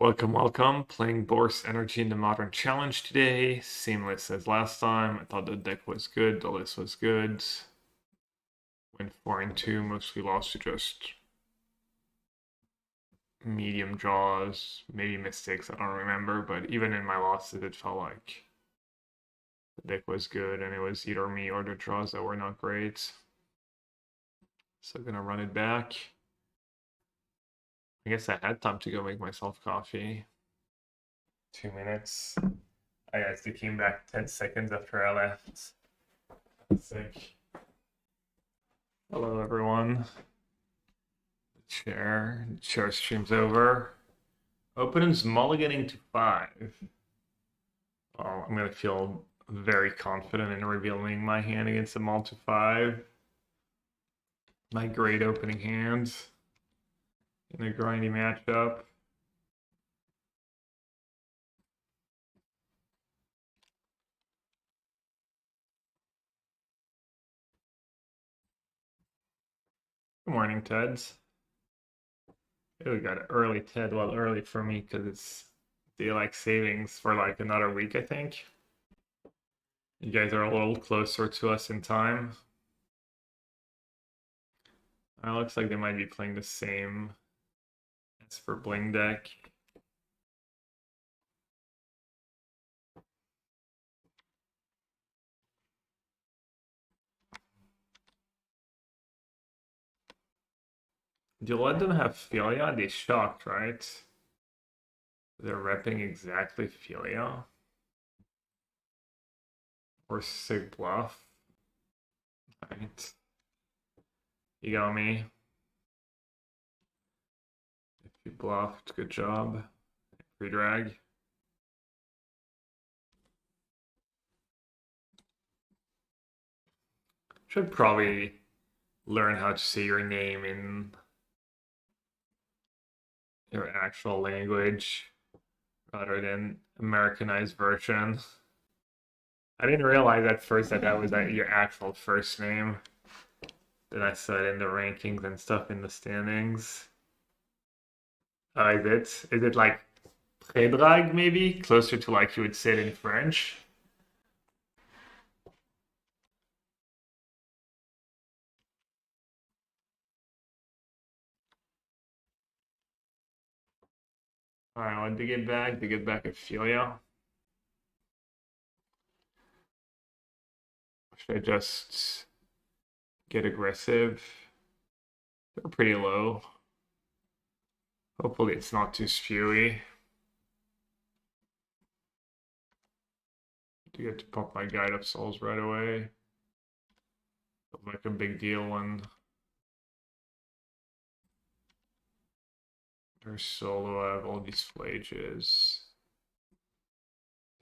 Welcome, welcome. Playing Boros Energy in the Modern Challenge today. Same list as last time. I thought the deck was good, the list was good. Went 4 and 2, mostly lost to just medium draws, maybe mistakes, I don't remember, but even in my losses, it felt like the deck was good and it was either me or the draws that were not great. So I'm gonna run it back. I guess I had time to go make myself coffee. 2 minutes. I actually came back 10 seconds after I left. Sick. Hello, everyone. Chair stream's over. Opens mulliganing to 5. Well, I'm gonna feel very confident in revealing my hand against the mull to 5. My great opening hand in a grindy matchup. Good morning, Teds. We got an early Ted. Well, early for me because it's daylight savings for like another week, I think. You guys are a little closer to us in time. It looks like they might be playing the same as for Bling deck. Do you let them have Philia? They shocked, right? They're repping exactly Philia. Or Sig Bluff. Right. You got me. If you bluffed, good job. Free drag. Should probably learn how to say your name in your actual language rather than Americanized version. I didn't realize at first that that was your actual first name. Then I saw it in the rankings and stuff in the standings. Is it like Predrag maybe? Closer to like you would say it in French? Alright, what dig it back? Dig it back Ophelia. Should I just get aggressive? They're pretty low. Hopefully it's not too spewy. Do get to pump my Guide of Souls right away. Feels like a big deal when there's solo. I have all these flages.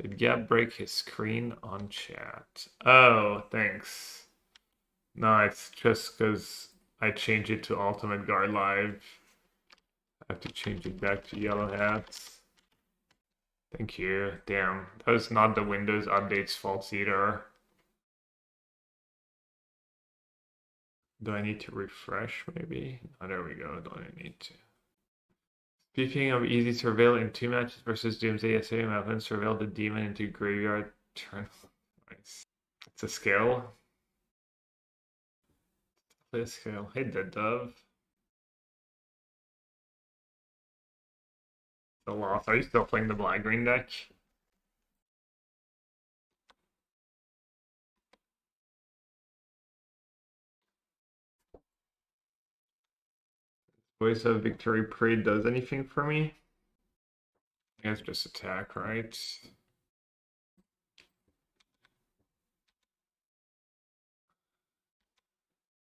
Did Gab break his screen on chat? Oh, thanks. No, it's just because I changed it to Ultimate Guard Live. I have to change it back to yellowhat. Thank you. Damn, that was not the Windows update's fault either. Do I need to refresh maybe? Oh, there we go. Don't I need to? Speaking of easy surveil in 2 matches versus Doomsday yesterday, Melvin surveilled the demon into graveyard turn. Nice. It's a skill. Play a skill. Hey, Dead Dove. The loss. Are you still playing the black green deck? Voice of Victory Parade does anything for me? I guess just attack, right?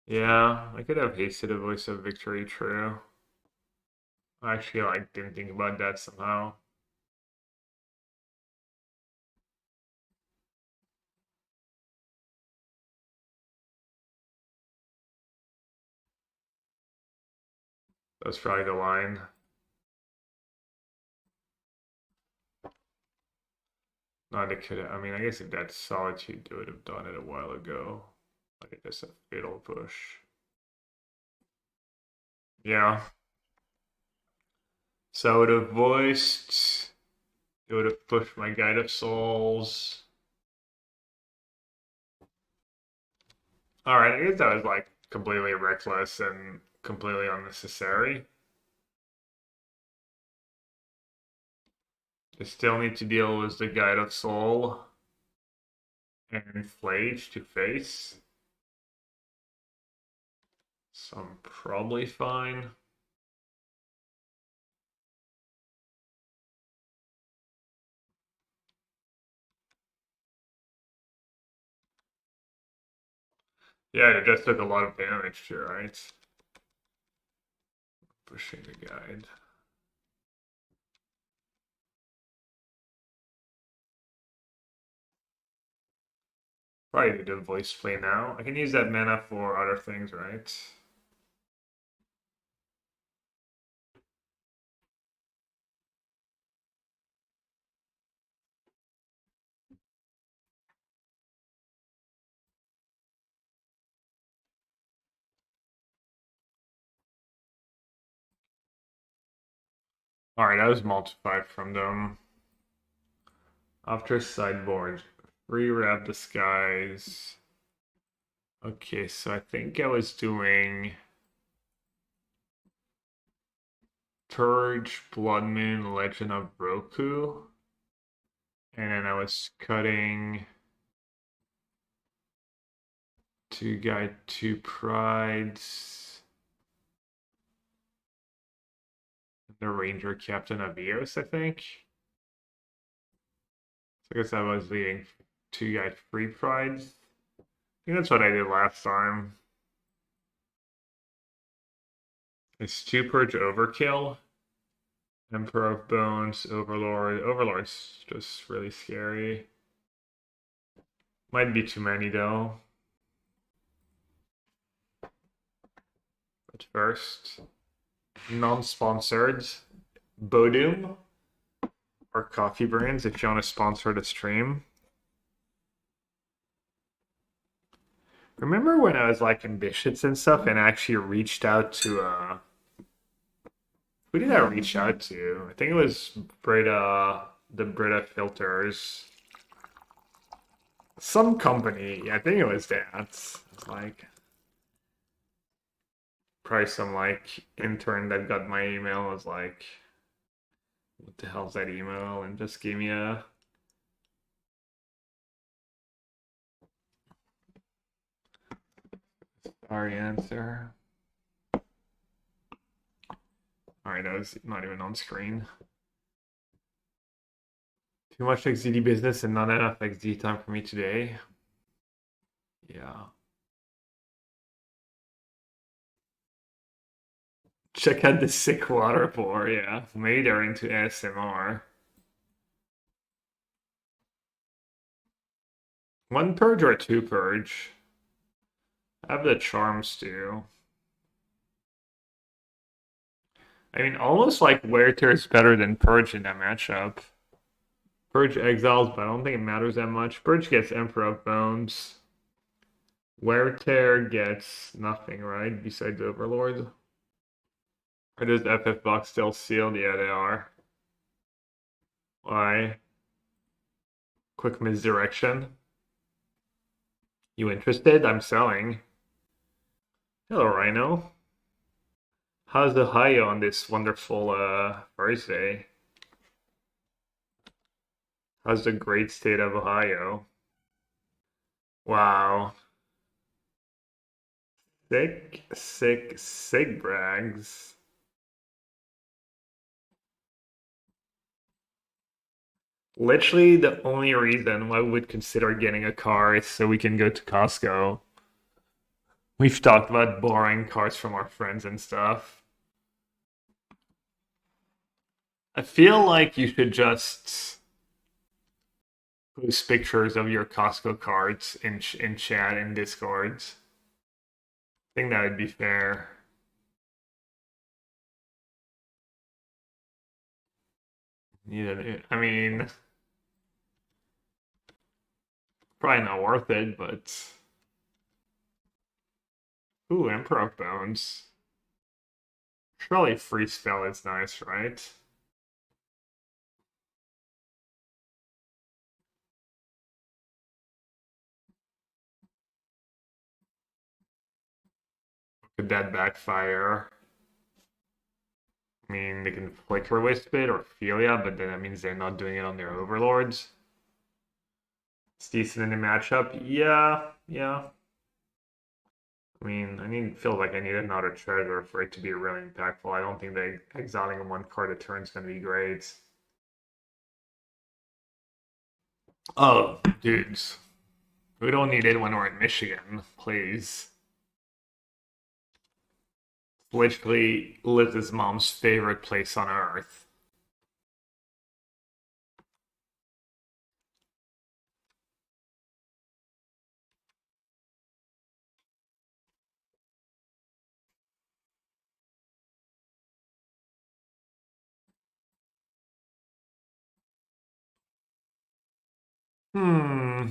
Yeah, I could have hasted a Voice of Victory, true. I actually like didn't think about that somehow. That's probably the line. Not a kid. I mean, I guess if that's Solitude, they would have done it a while ago. Like just a fatal push. Yeah. So I would have voiced. It would have pushed my Guide of Souls. Alright, I guess that was like completely reckless and completely unnecessary. I still need to deal with the Guide of Soul and Flage to face. So I'm probably fine. Yeah, it just took a lot of damage too, right? Pushing the guide. Probably need to voice play now. I can use that mana for other things, right? Alright, that was multiplied from them. After sideboard, re-wrap disguise. Okay, so I think I was doing Purge, Blood Moon, Legend of Roku. And then I was cutting two guide, two prides. The Ranger Captain of Eos, I think. So I guess I was leading two guide, three prides. I think that's what I did last time. It's two purge overkill. Emperor of Bones, Overlord. Overlord's just really scary. Might be too many though. But first, non-sponsored Bodum or coffee brands if you want to sponsor the stream. Remember when I was like ambitious and stuff and I actually reached out to who did I reach out to? I think it was Brita, the Brita filters. Some company. Yeah, I think it was that. It's like probably some like intern that got my email was like, what the hell's that email? And just gave me a sorry answer. Alright, that was not even on screen. Too much XDD business and not enough XD time for me today. Yeah. Check out the sick water pour, yeah. Maybe they're into ASMR. One purge or two purge? I have the charms too. I mean, almost like Wear Tear is better than Purge in that matchup. Purge exiles, but I don't think it matters that much. Purge gets Emperor of Bones. Wear Tear gets nothing, right? Besides Overlord. Are those FF box still sealed? Yeah, they are. Why? Quick misdirection. You interested? I'm selling. Hello, Rhino. How's Ohio on this wonderful Thursday? How's the great state of Ohio? Wow. Sick, sick, sick brags. Literally, the only reason why we would consider getting a car is so we can go to Costco. We've talked about borrowing cars from our friends and stuff. I feel like you should just post pictures of your Costco cards in chat and Discord. I think that would be fair. I mean, probably not worth it, but ooh, Emperor Bones. Surely free spell is nice, right? Could that backfire? I mean, they can flicker wisp it or Ophelia, but then that means they're not doing it on their overlords. It's decent in the matchup. Yeah. I mean, feels like I need another treasure for it to be really impactful. I don't think that exiling one card a turn is going to be great. Oh, dudes. We don't need it when we're in Michigan, please. Literally Liz's mom's favorite place on earth. Hmm.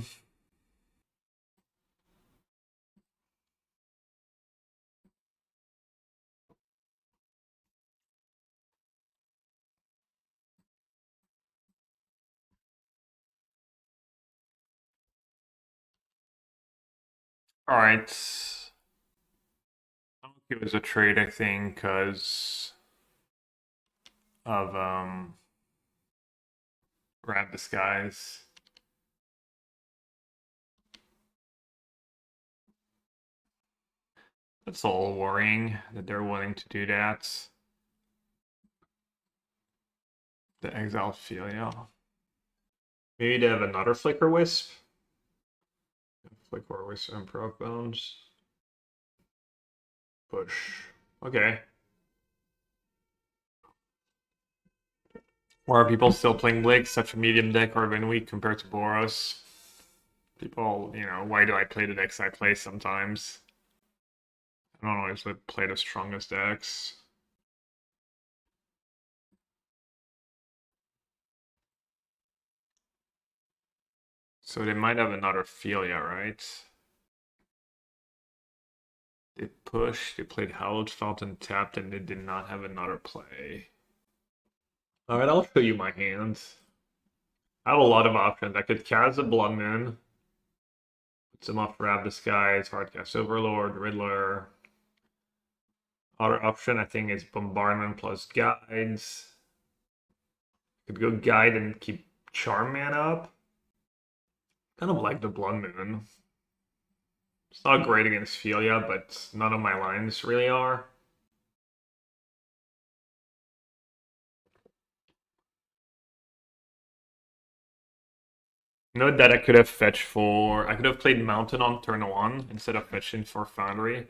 All right. It was a trade, I think, because of Grab Disguise. That's all worrying that they're willing to do that. The Exile Ophelia. Maybe they have another Flicker Wisp. Flicker Wisp and Proc Bones. Push. Okay. Why are people still playing Blake? Such a medium deck or been weak compared to Boros? People, why do I play the decks I play sometimes? I don't always play the strongest decks. So they might have another Ophelia, right? They pushed, they played Hallowed Fountain tapped, and they did not have another play. Alright, I'll show you my hands. I have a lot of options. I could cast a Blood Moon. Put some off Grab Disguise, Hardcast Overlord, Riddler. Other option I think is Bombardment plus Guides. Could go Guide and keep Charm Man up. Kind of like the Blood Moon. It's not great against Ophelia, but none of my lines really are. Note that I could have fetched for... I could have played Mountain on turn 1 instead of fetching for Foundry.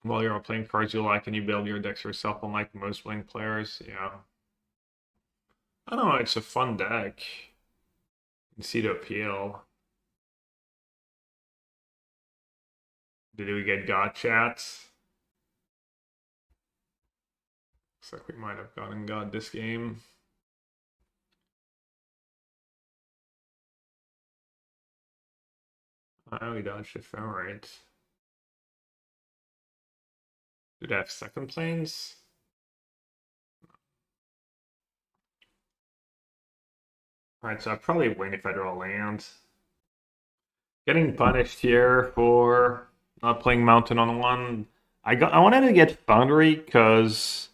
While you're playing cards you like and you build your decks yourself, unlike most playing players, yeah. I don't know, it's a fun deck. You can see the appeal. Did we get God chats? Looks like we might have gotten God this game. Oh, we dodged Ephemerate. Did I have second planes? Alright, so I'd probably win if I draw land. Getting punished here for not playing Mountain on 1. I wanted to get Foundry because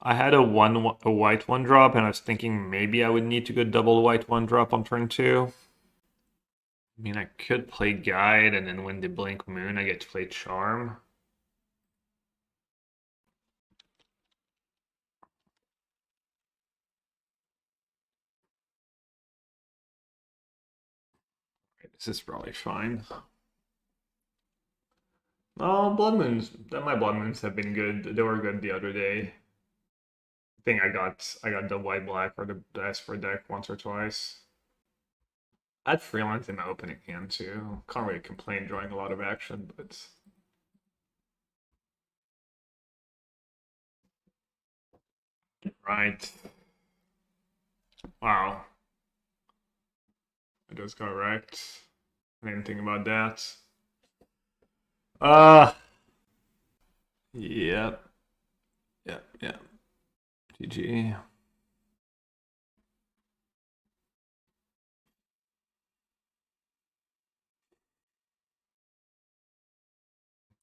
I had a white 1-drop, and I was thinking maybe I would need to go double white 1-drop on turn 2. I mean, I could play Guide, and then when they blink Moon, I get to play Charm. This is probably fine. Oh, Blood Moons. My Blood Moons have been good. They were good the other day. I think I got the white black or the Esper deck once or twice. I had Freelance in my opening hand too. Can't really complain drawing a lot of action, but right. Wow. I just got wrecked. I didn't think about that. Yep. Yep. GG.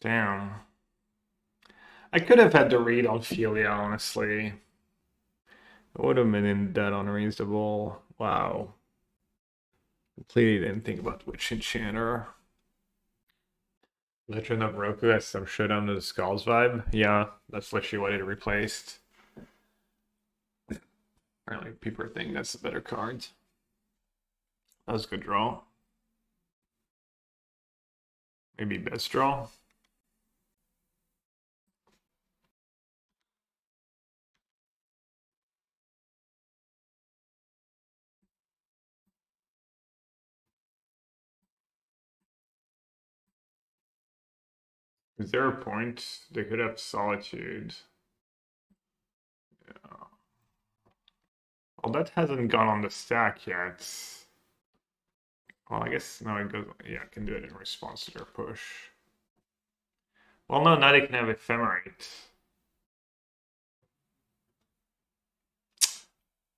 Damn. I could have had to read Ophelia, honestly. It would have been dead unreasonable. Wow. Completely didn't think about Witch Enchanter. Legend of Roku has some shit under the Skulls vibe. Yeah, that's literally what it replaced. Apparently, people think that's the better card. That was a good draw. Maybe best draw. Is there a point? They could have Solitude. Yeah. Well, that hasn't gone on the stack yet. Well, I guess now it goes. Yeah, I can do it in response to their push. Well, no, now they can have Ephemerate.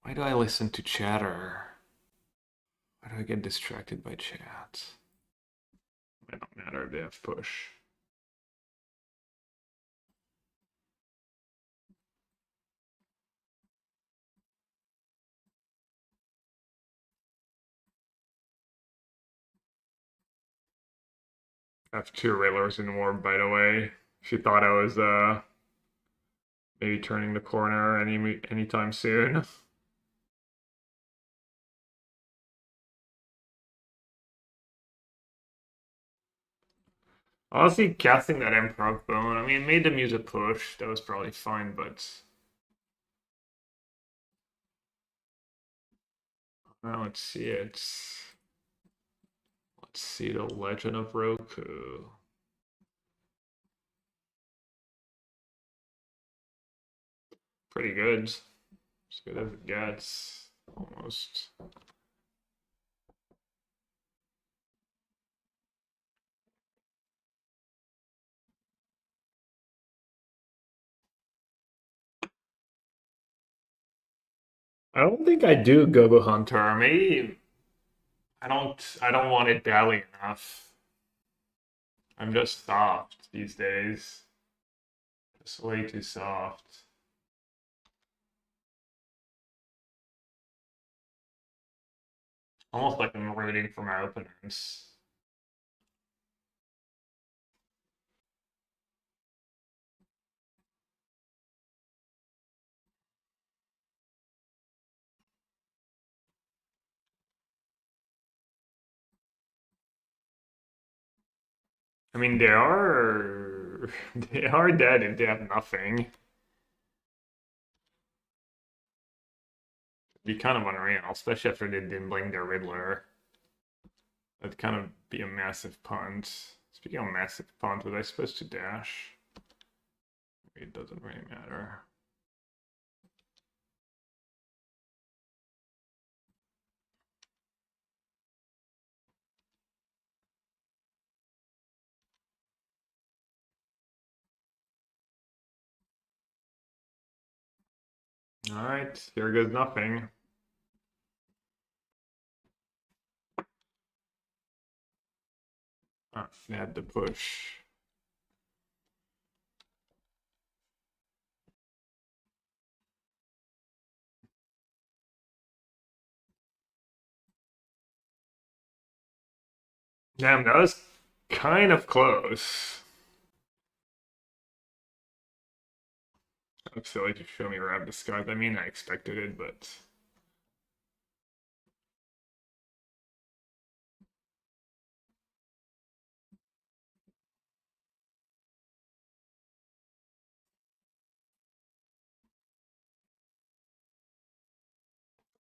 Why do I listen to chatter? Why do I get distracted by chat? It don't matter if they have push. I have two Railers in Warp, by the way. She thought I was maybe turning the corner anytime soon. Honestly, casting that Improv Bone, I mean, it made them use a push. That was probably fine, but now let's see it. Let's see the Legend of Roku. Pretty good. As good as it gets, almost. I don't think I do Go-Go Hunter. Maybe I don't want it badly enough. I'm just soft these days. Just way too soft. Almost like I'm rooting for my opponents. I mean, they are they are dead if they have nothing. It'd be kind of unreal, especially after they didn't blame their Riddler. That'd kind of be a massive punt. Speaking of massive punt, was I supposed to dash? It doesn't really matter. Alright, here goes nothing. Ah, they had to push. Damn, that was kind of close. That's silly to show me Rab Disguise. I mean, I expected it, but...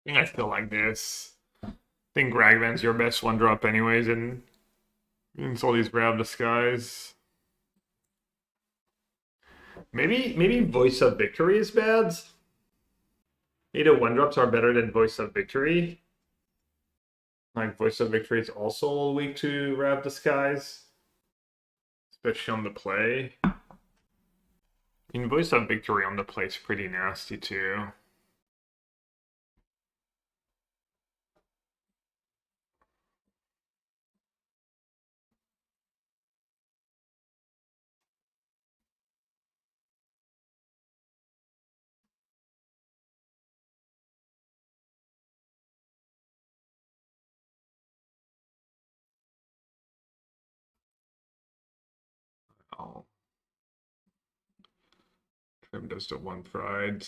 I think I still like this. I think Ragvan's your best one drop anyways, and it's all these Rab Disguise. Maybe Voice of Victory is bad? Maybe the one drops are better than Voice of Victory. Like Voice of Victory is also weak to Rab Disguise, especially on the play. I mean, Voice of Victory on the play is pretty nasty too. Him does the one pride.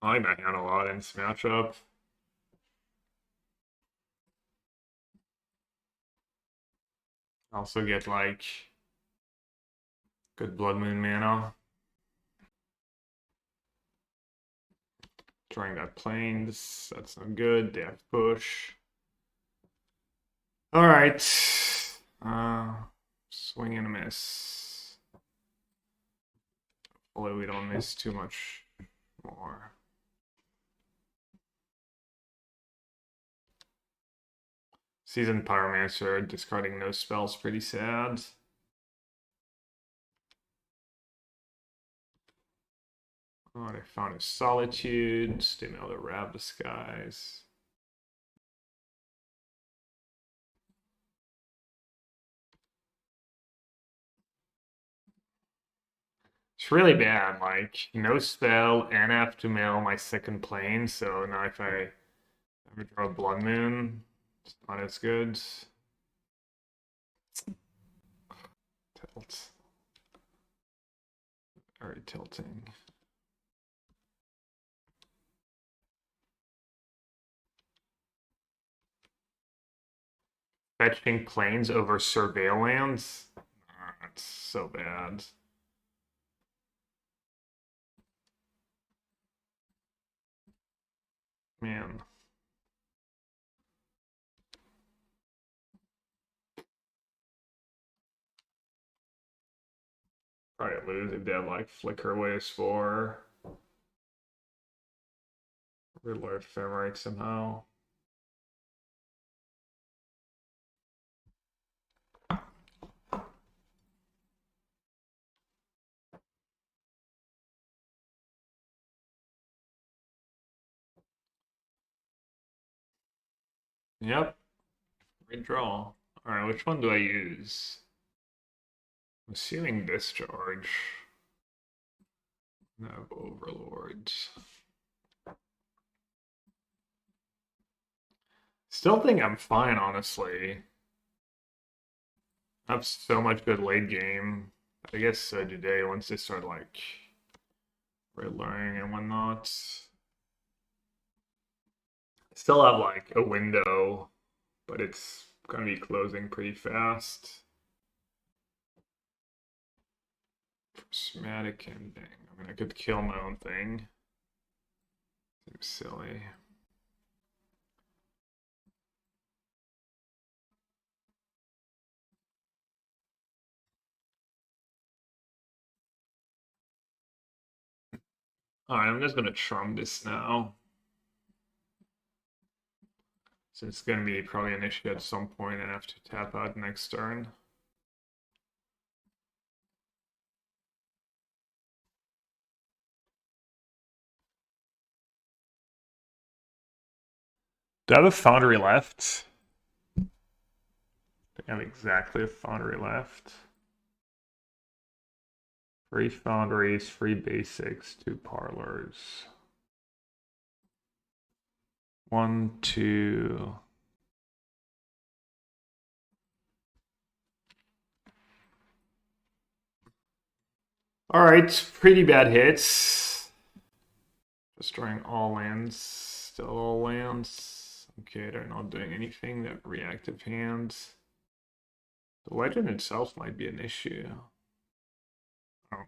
I like that hand a lot in this matchup. Also get like good Blood Moon mana. Drawing that planes, that's no good. They have push. All right. Swing and a miss. Hopefully we don't miss too much more. Seasoned Pyromancer, discarding no spells, pretty sad. Oh, they found a Solitude. They mailed a Rab Disguise. It's really bad, like, no spell, and I have to mail my second plane, so now if I ever draw a Blood Moon, it's not as good. Tilt. Very tilting. Fetching planes over Surveillance? That's so bad. Man. Probably lose if they have like Flicker Waves 4. Riddler Ephemerate somehow. Yep. Redraw. Alright, which one do I use? I'm assuming Discharge. I have Overlords. Still think I'm fine, honestly. I have so much good late game. I guess today, once they start like Riddlering and whatnot. Still have like a window, but it's gonna be closing pretty fast. Prismatic Ending. I mean, I could kill my own thing. Seems silly. Alright, I'm just gonna trump this now. Since it's gonna be probably an issue at some point, I have to tap out next turn. Do I have a Foundry left? I have exactly a Foundry left. 3 Foundries, 3 Basics, 2 Parlors. 1, 2. Alright, pretty bad hits. Destroying all lands. Still all lands. Okay, they're not doing anything. They have reactive hands. The legend itself might be an issue. Oh.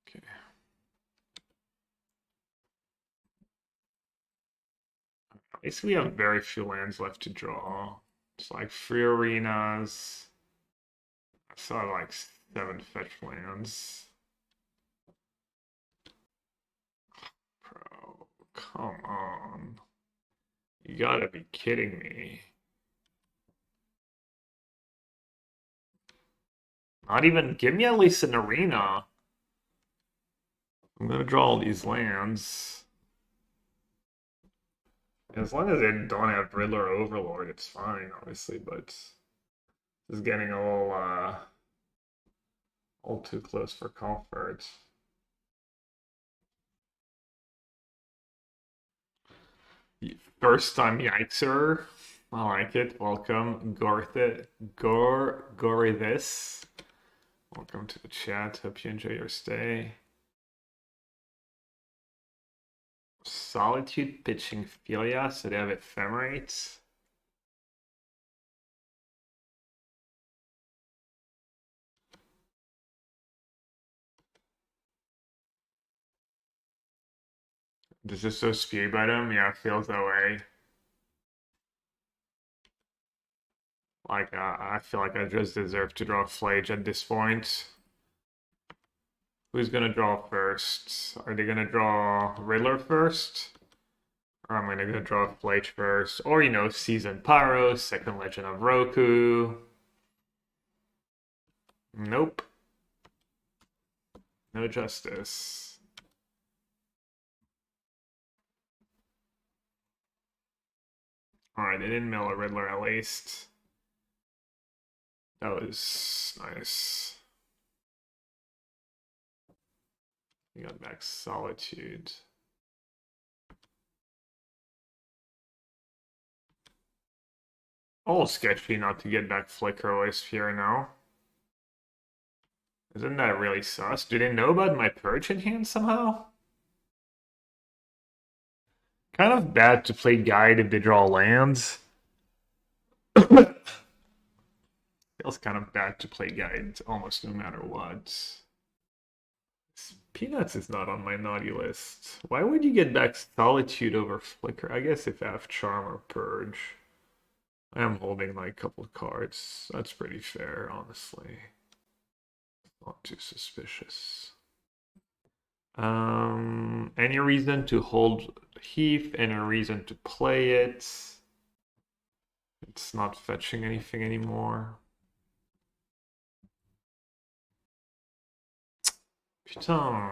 Okay. At least we have very few lands left to draw. It's like 3 arenas. I saw like 7 fetch lands. Bro, come on. You gotta be kidding me. Not even, give me at least an arena. I'm gonna draw all these lands. As long as they don't have Riddler or Overlord, it's fine, obviously, but it's getting all too close for comfort. First time Yikeser. I like it. Welcome, Gorithis. Welcome to the chat. Hope you enjoy your stay. Solitude pitching Philia, so they have ephemerates. This is so spew by them. Yeah, it feels that way. Like, I feel like I just deserve to draw Flage at this point. Who's gonna draw first? Are they gonna draw Riddler first? Or am I gonna draw Flage first? Or, you know, Season Pyro, Second Legend of Roku. Nope. No justice. Alright, they didn't mill a Riddler at least. That was nice. We got back Solitude. All sketchy not to get back Flicker or Sphere now. Isn't that really sus? Do they know about my Purge in hand somehow? Kind of bad to play Guide if they draw lands. Feels kind of bad to play Guide almost no matter what. Peanuts is not on my naughty list. Why would you get back Solitude over Flicker? I guess if I have Charm or Purge. I am holding like a couple of cards. That's pretty fair, honestly. Not too suspicious. Any reason to hold Heath? Any reason to play it? It's not fetching anything anymore. Putain.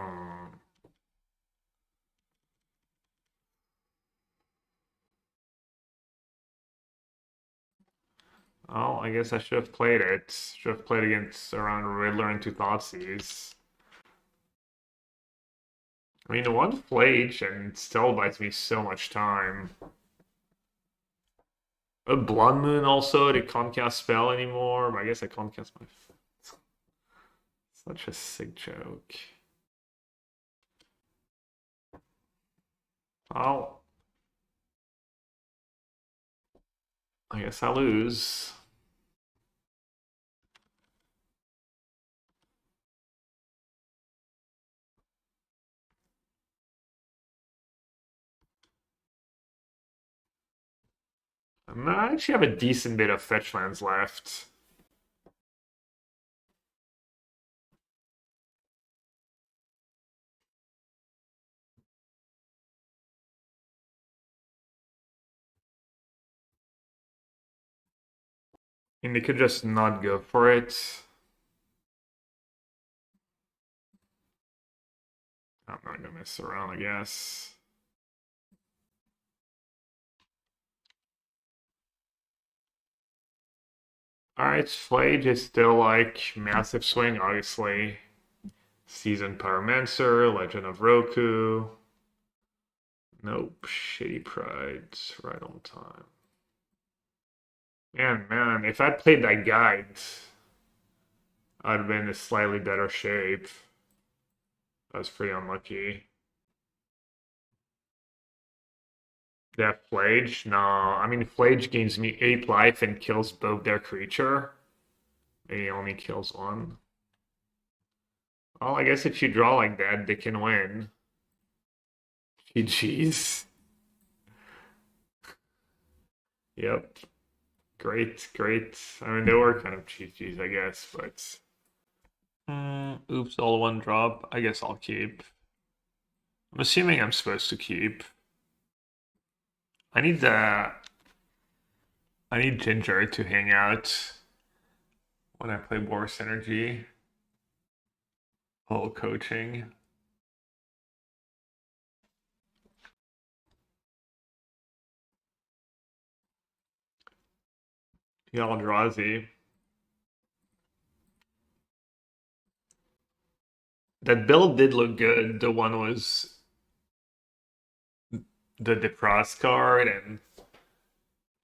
Oh, I guess I should have played it. Should have played against around Riddler and two Thoughtseize. I mean, one Flage and it still buys me so much time. A Blood Moon also, they can't cast spell anymore, but I guess I can't cast my... Such a sick joke. Oh. I guess I lose. I actually have a decent bit of fetch lands left. I mean, they could just not go for it. I'm not gonna mess around, I guess. Alright, Flage is still like massive swing, obviously. Seasoned Pyromancer, Legend of Roku. Nope, Shitty Pride, right on time. Man, if I'd played that guide, I'd have been in a slightly better shape. I was pretty unlucky. That Flage? No, I mean, Flage gains me 8 life and kills both their creature. He only kills one. Well, I guess if you draw like that, they can win. GG's. Yep. Great, great. I mean, they were kind of GG's, I guess, but... oops, all one drop. I guess I'll keep. I'm assuming I'm supposed to keep. I need Ginger to hang out when I play Boros Energy. Whole coaching. Eldrazi. That build did look good. The one was the Defrost card and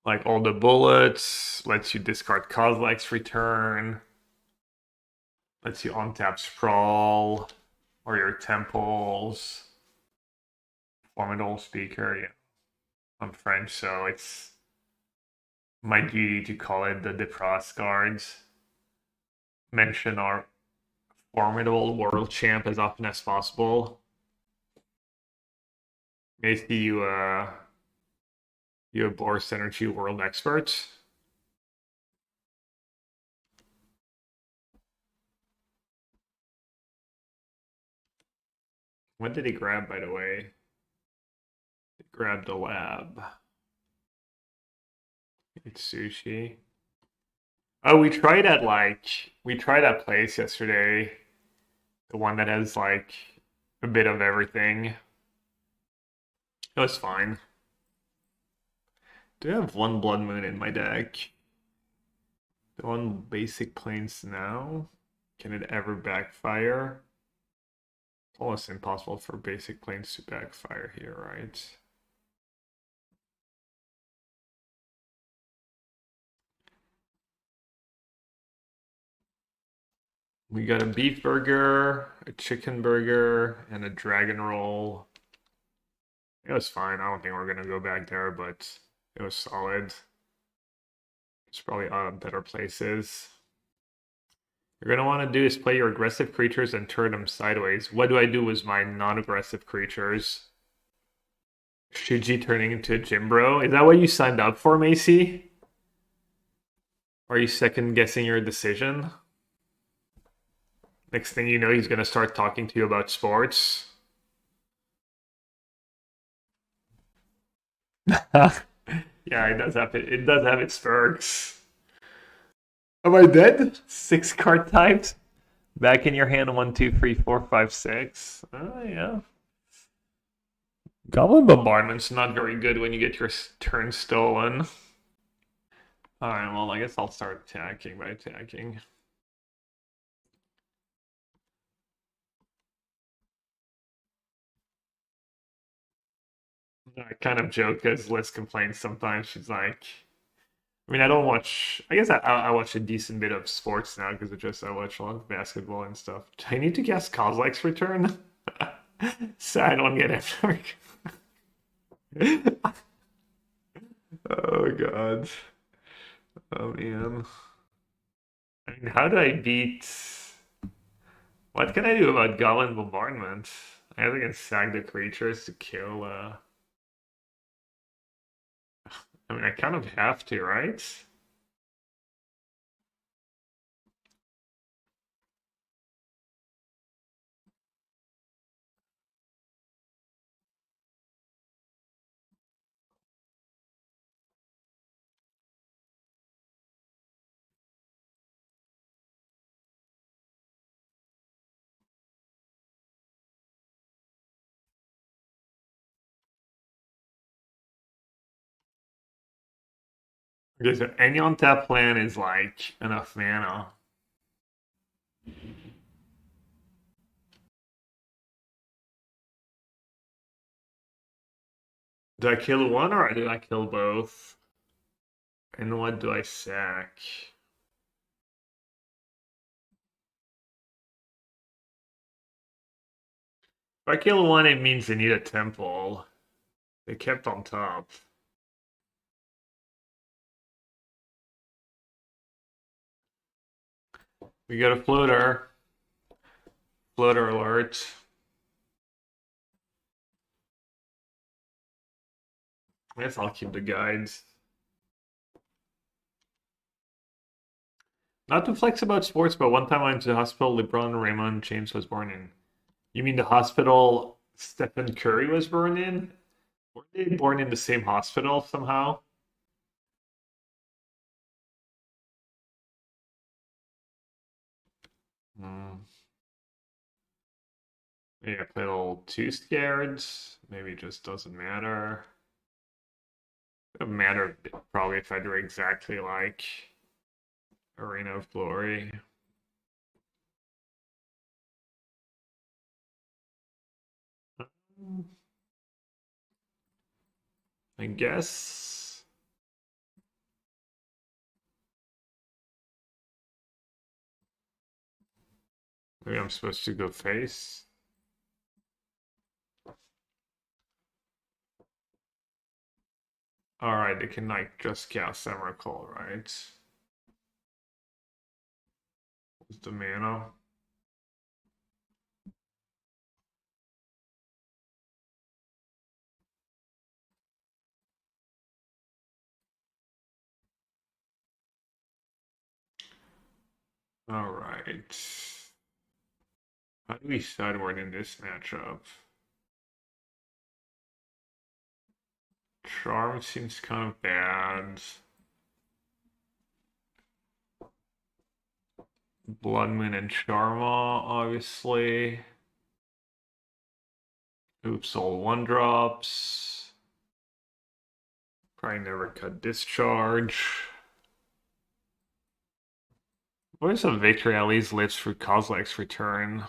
Like all the bullets, lets you discard Kozilek's Return, lets you untap Sprawl, or your temples. Formidable Speaker, yeah. I'm French, so it's my duty to call it the Defrost Guards. Mention our formidable world champ as often as possible. Maybe you a Boros Energy world expert. What did he grab, by the way? He grabbed a lab. It's sushi. Oh, we tried that place yesterday. The one that has like a bit of everything. It was fine. Do I have one Blood Moon in my deck? The one basic planes now? Can it ever backfire? It's almost impossible for basic planes to backfire here, right? We got a beef burger, a chicken burger, and a dragon roll. It was fine. I don't think we're gonna go back there, but it was solid. There's probably better places. You're gonna want to do is play your aggressive creatures and turn them sideways. What do I do with my non-aggressive creatures? Shuji turning into a Jimbro? Is that what you signed up for, Macy? Are you second guessing your decision? Next thing you know, he's gonna start talking to you about sports. Yeah, it does have its perks. Am I dead? 6 card types. Back in your hand, 1, 2, 3, 4, 5, 6. Oh yeah. Goblin Bombardment's not very good when you get your turn stolen. Alright, well, I guess I'll start attacking by attacking. I kind of joke as Liz complains sometimes. She's like, I mean, I don't watch. I guess I watch a decent bit of sports now because I watch a lot of basketball and stuff. Do I need to guess Kozilek's return? So I don't get it. Oh god. Oh man. I mean, how do I beat? What can I do about Goblin Bombardment? I guess I can sack the creatures to kill. I mean, I kind of have to, right? Okay, so any on tap plan is like enough mana. Do I kill one or do I kill both? And what do I sack? If I kill one, it means they need a temple. They kept on top. We got a floater. Floater alert. I guess I'll keep the guides. Not to flex about sports, but one time I went to the hospital LeBron Raymond James was born in. You mean the hospital Stephen Curry was born in? Were they born in the same hospital somehow? Hmm. Maybe I play a little too scared. Maybe it just doesn't matter. It would matter probably if I do exactly like Arena of Glory. I guess Maybe I'm supposed to go face. Alright, they can like just cast Emrakul, right? What's the mana? Alright. How do we sideboard in this matchup? Charm seems kind of bad. Bloodmoon and Charma, obviously. Oops, all one drops. Probably never cut Discharge. Voice of Victory at least lives through Kozilek's return.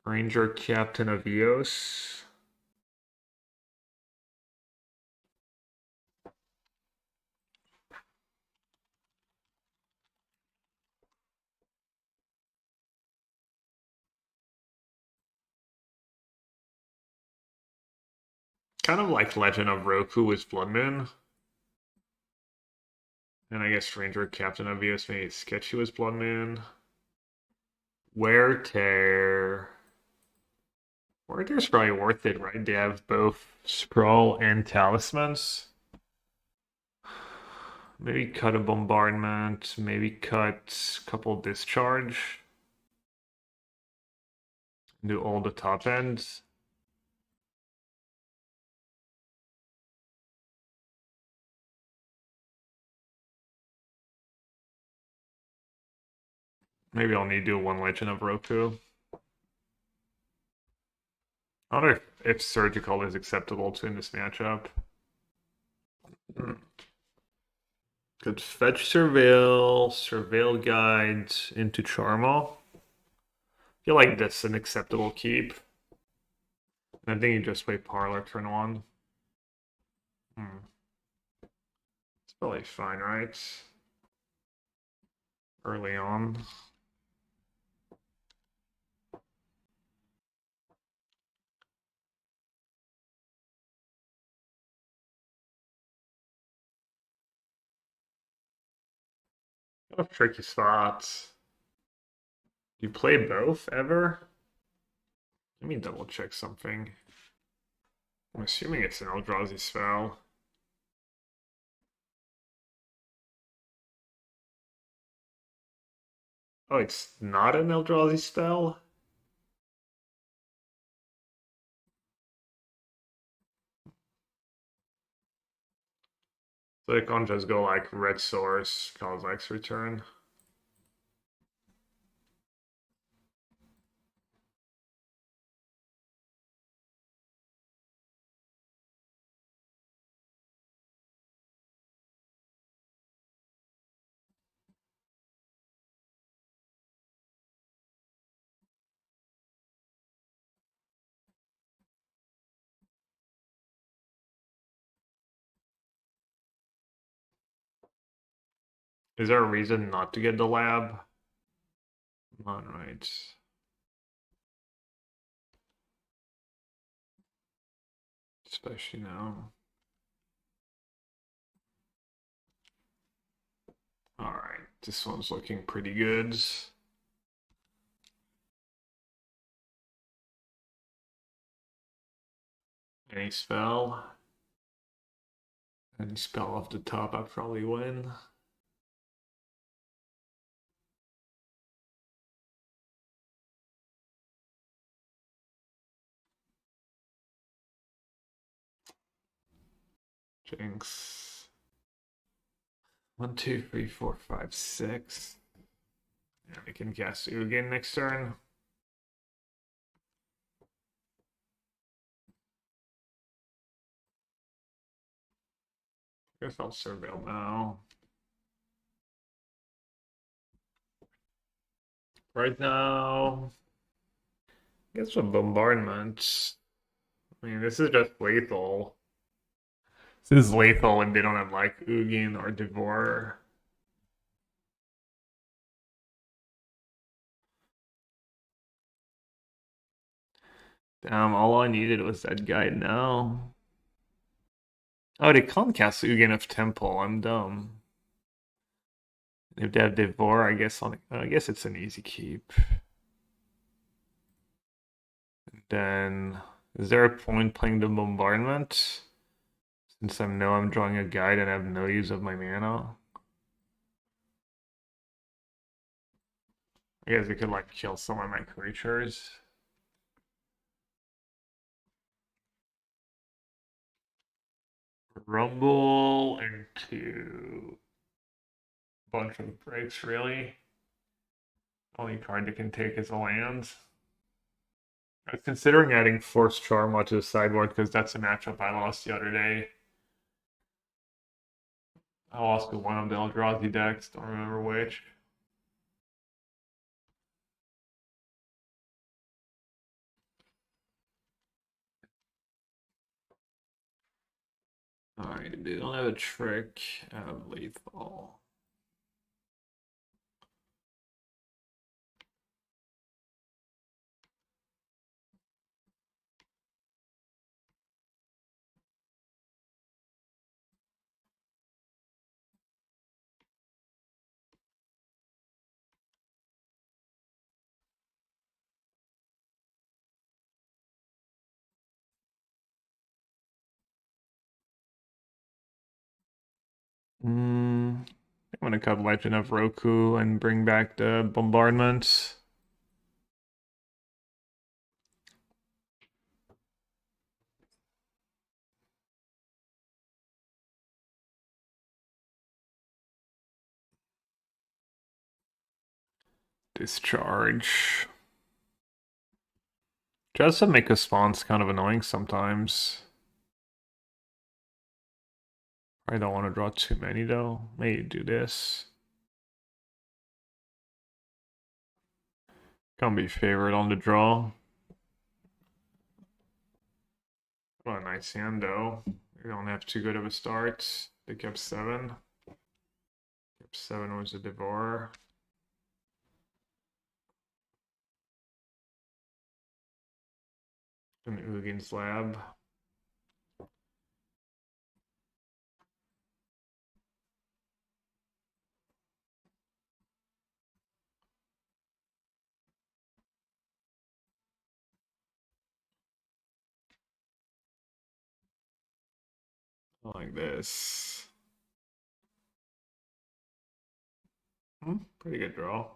Ranger Captain of Eos. Kind of like Legend of Roku with Bloodmoon. And I guess Ranger Captain of Eos made it sketchy with Bloodmoon. Wear Tear. Wear Tear's probably worth it, right? They have both Sprawl and Talismans. Maybe cut a Bombardment, maybe cut a couple Discharge. Do all the top ends. Maybe I'll need to do one Legend of Roku. I wonder if Surgical is acceptable to in this matchup. Could fetch Surveil Guide into Charmal. I feel like that's an acceptable keep. I think you just play Parlor turn one. It's probably fine, right? Early on. Oh, tricky spots. Do you play both ever? Let me double check something. I'm assuming it's an Eldrazi spell. Oh, it's not an Eldrazi spell? So I can't just go like Red Source, Kozilek's Return. Is there a reason not to get the lab? Alright. Especially now. Alright, this one's looking pretty good. Any spell? Any spell off the top, I'd probably win. Jinx. 1, 2, 3, 4, 5, 6. Yeah, we can cast you again next turn. Guess I'll surveil now. Right now, I guess a bombardment. I mean, this is just lethal. This is lethal when they don't have like Ugin or Devourer. Damn, all I needed was that guy now. Oh, they can't cast Ugin of Temple. I'm dumb. If they have Devour, I guess it's an easy keep. Then, is there a point playing the Bombardment? Since I know I'm drawing a guide and I have no use of my mana. I guess I could like kill some of my creatures. Rumble into a bunch of breaks, really. Only card that can take is a land. I was considering adding Force Charm onto the sideboard because that's a matchup I lost the other day. I lost to one of the Eldrazi decks, don't remember which. Alright, they don't have a trick. I have lethal. I'm gonna cut Legend of Roku and bring back the bombardment. Discharge. Just to make a spawn's kind of annoying sometimes. I don't want to draw too many though. Maybe do this. Can't be favored on the draw. What a nice hand though. We don't have too good of a start. They kept 7. Kept 7 was a Devourer. An Ugin's Lab. Like this. Pretty good draw.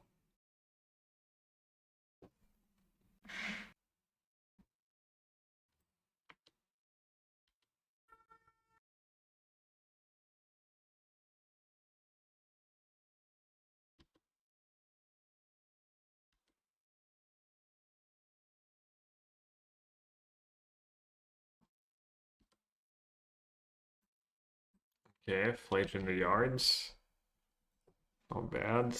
Okay, Flage in the yards. Not bad.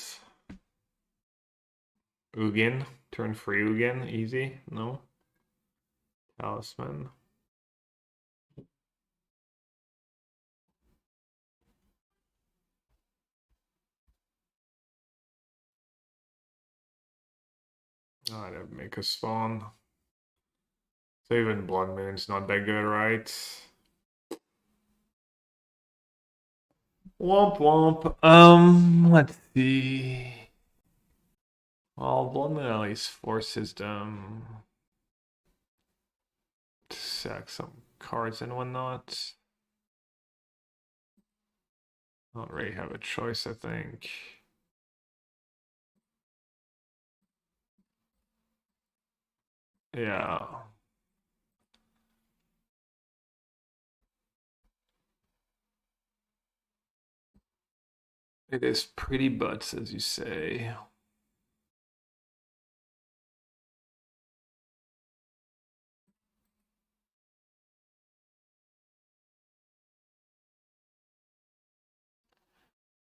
Ugin. Turn free Ugin. Easy. No. Talisman. Oh, I'd make a spawn. So even Blood Moon's not that good, right? Womp womp. Let's see. Well, Blood Moon at least forces them to sack some cards and whatnot. I don't really have a choice, I think. Yeah. It is pretty butts, as you say.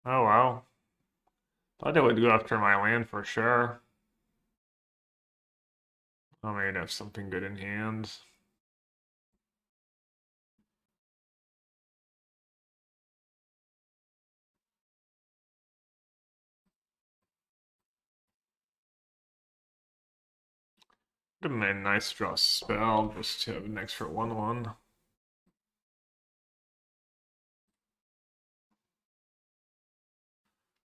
Oh, wow. Thought they would go after my land for sure. I might have something good in hand. Would have been nice draw spell just to have an extra 1/1.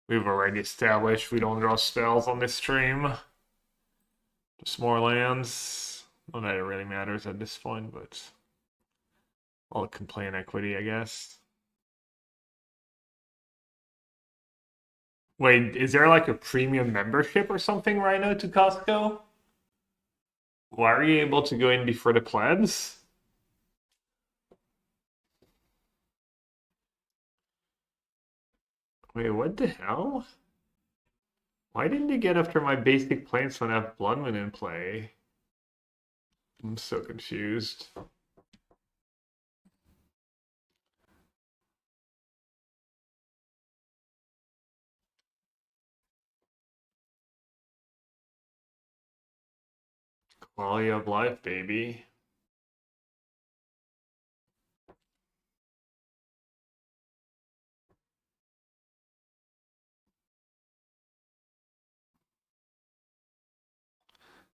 We've already established we don't draw spells on this stream. Just more lands. Not that it really matters at this point, but I'll complain equity, I guess. Wait, is there like a premium membership or something right now to Costco? Why are you able to go in before the plebs? Wait, what the hell? Why didn't you get after my basic planes when I have Bloodmoon in play? I'm so confused. Quality of life, baby.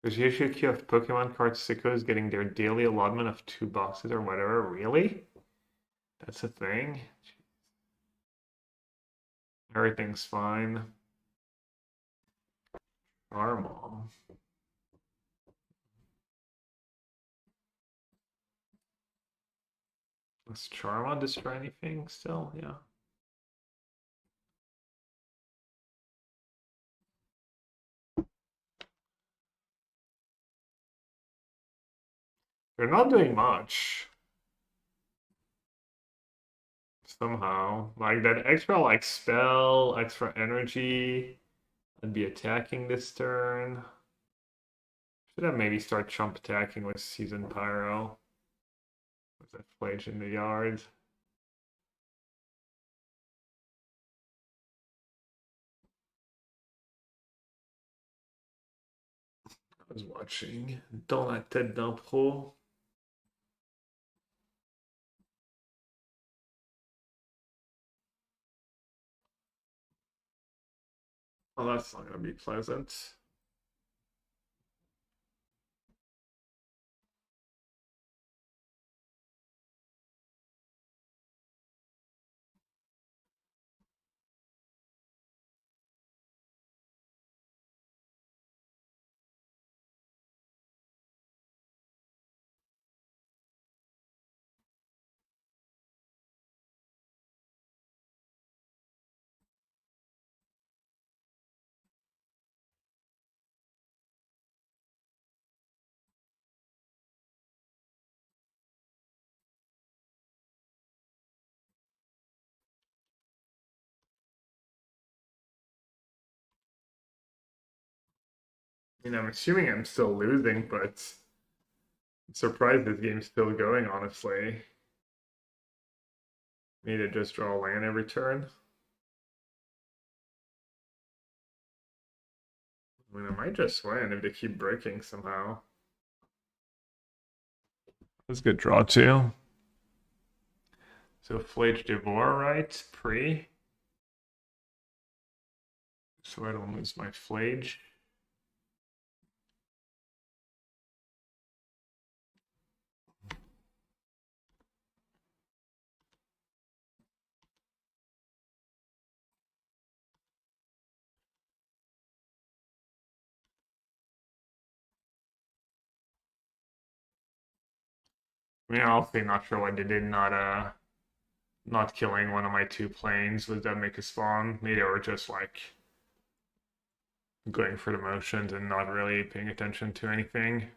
There's usually a queue of Pokemon card sickos getting their daily allotment of 2 boxes or whatever. Really? That's a thing? Everything's fine. Normal. Does Charma destroy anything still? Yeah. They're not doing much. Somehow. Like that extra like spell, extra energy. I'd be attacking this turn. Should have maybe start chump attacking with Season Pyro. With that Flage in the yard. I was watching Dans la tête d'un pro. Oh, that's not gonna be pleasant. I'm assuming I'm still losing, but I'm surprised this game's still going, honestly. Need to just draw a land every turn. I mean, I might just win if they keep breaking somehow. That's a good draw, too. So, Flage Devore, right? Pre. So I don't lose my Flage. I mean, honestly, not sure why they did not killing one of my 2 planes. Would that make a spawn? Maybe they were just like going for the motions and not really paying attention to anything.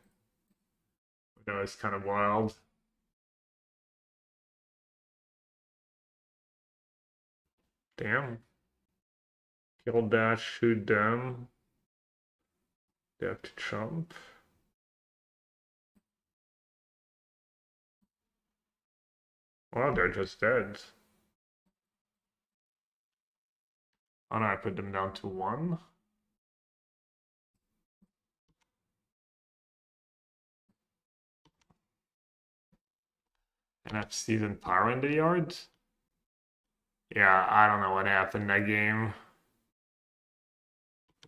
That was kind of wild. Damn. Kill dash, shoot them. They have to jump. Well, they're just dead. Oh no, I put them down to 1. And have Season Power in the yard? Yeah, I don't know what happened that game.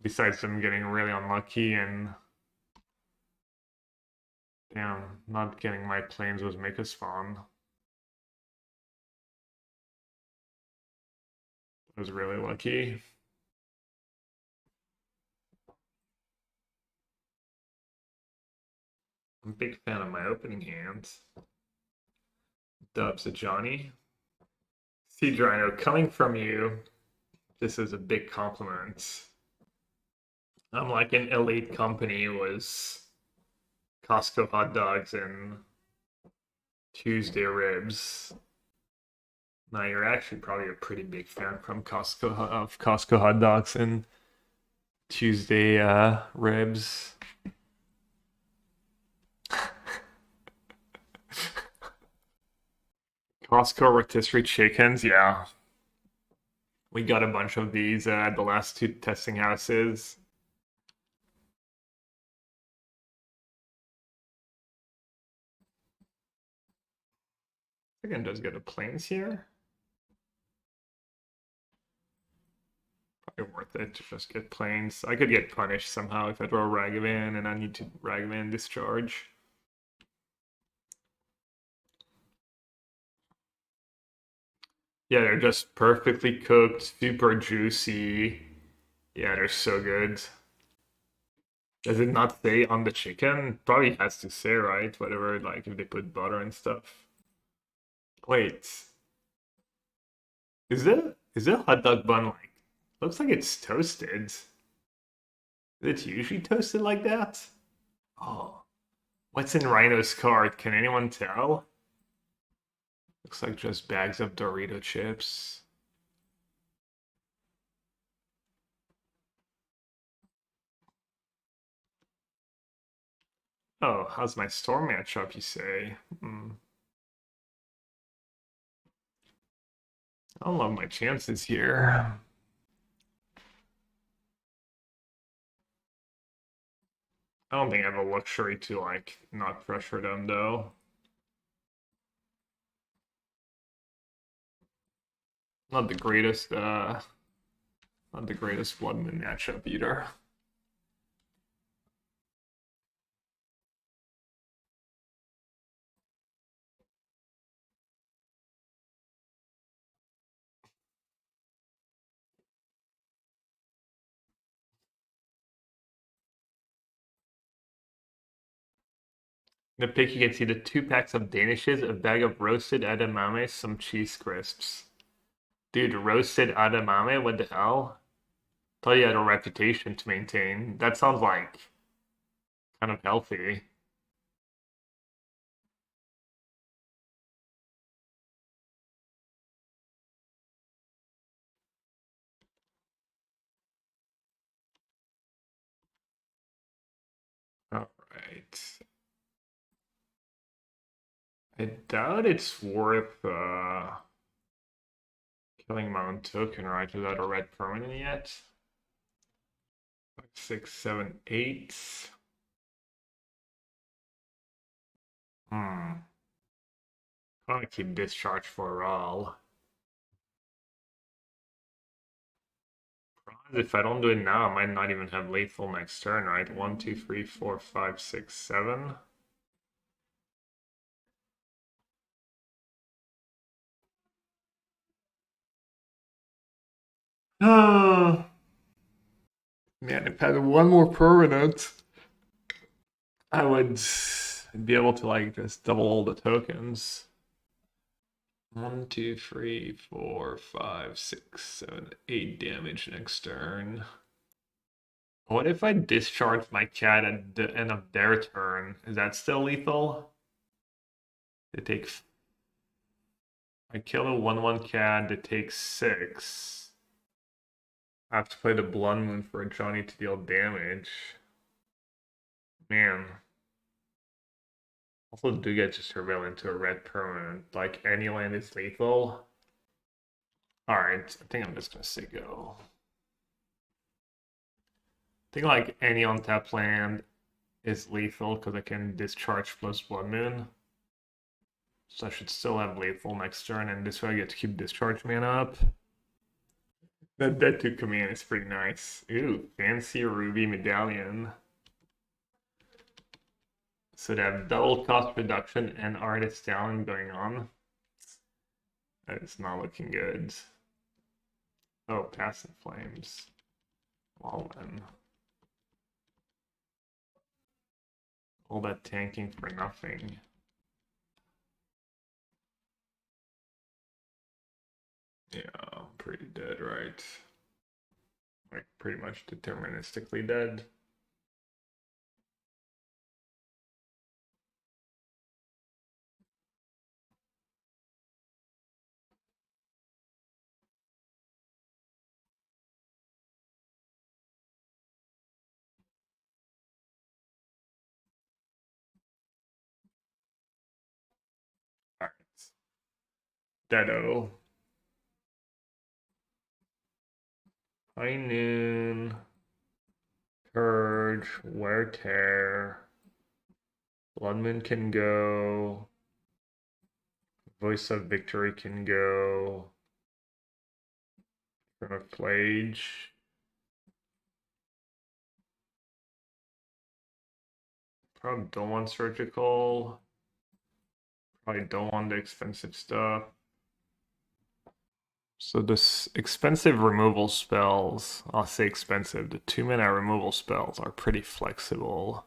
Besides them getting really unlucky and Damn, not getting my planes was make us spawn. I was really lucky. I'm a big fan of my opening hands. Dubs to Johnny. See, Drino, coming from you, this is a big compliment. I'm like an elite company was Costco hot dogs and Tuesday ribs. Now you're actually probably a pretty big fan from Costco hot dogs and Tuesday ribs. Costco rotisserie chickens, yeah. We got a bunch of these at the last two testing houses. Chicken does go to planes here. Probably worth it to just get planes. I could get punished somehow if I throw Ragavan and I need to Ragavan discharge. Yeah, they're just perfectly cooked, super juicy. Yeah, they're so good. Does it not say on the chicken? Probably has to say, right? Whatever, like if they put butter and stuff. Wait, is it hot dog bun like? Looks like it's toasted. Is it usually toasted like that? Oh, what's in Rhino's cart? Can anyone tell? Looks like just bags of Dorito chips. Oh, how's my storm matchup, you say? I don't love my chances here. I don't think I have a luxury to like not pressure them though. Not the greatest not the greatest blood moon matchup either. The pick you gets either 2 packs of Danishes, a bag of roasted edamame, some cheese crisps. Dude, roasted edamame? What the hell? Thought you had a reputation to maintain. That sounds like kind of healthy. Alright. I doubt it's worth killing my own token, right? Without a red permanent yet. 6, 7, 8. Hmm. I want to keep discharge for all. If I don't do it now, I might not even have lethal next turn, right? 1, 2, 3, 4, 5, 6, 7. Oh, man, if I had one more permanent, I would be able to like just double all the tokens. 1, 2, 3, 4, 5, 6, 7, 8 damage next turn. What if I discharge my cat at the end of their turn? Is that still lethal? They take. I kill a 1/1 cat that takes 6. I have to play the Blood Moon for a Johnny to deal damage. Man. Also do get to surveil into a red permanent. Like any land is lethal. Alright, I think I'm just gonna say go. I think like any untapped land is lethal because I can discharge plus Blood Moon. So I should still have lethal next turn, and this way I get to keep discharge mana up. That 2 command is pretty nice. Ooh, fancy ruby medallion. So they have double cost reduction and artist down going on. It's not looking good. Oh, Passive Flames. Well then. All that tanking for nothing. Yeah, pretty dead, right? Like, pretty much deterministically dead. Alright. Deado. High Noon. Purge. Wear Tear. Bloodman can go. Voice of Victory can go. Gonna Flage. Probably don't want Surgical. Probably don't want the expensive stuff. So this expensive removal spells, I'll say expensive, the 2-mana removal spells are pretty flexible.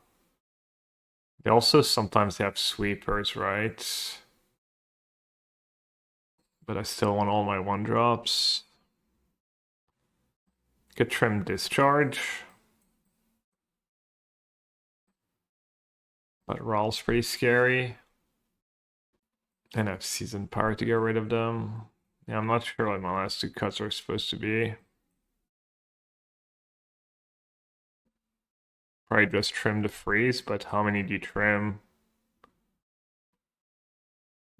They also sometimes have sweepers, right? But I still want all my 1-drops. Could trim Discharge. But Rawl's pretty scary. And I have Seasoned Power to get rid of them. Yeah, I'm not sure what my last 2 cuts are supposed to be. Probably just trim the freeze, but how many do you trim?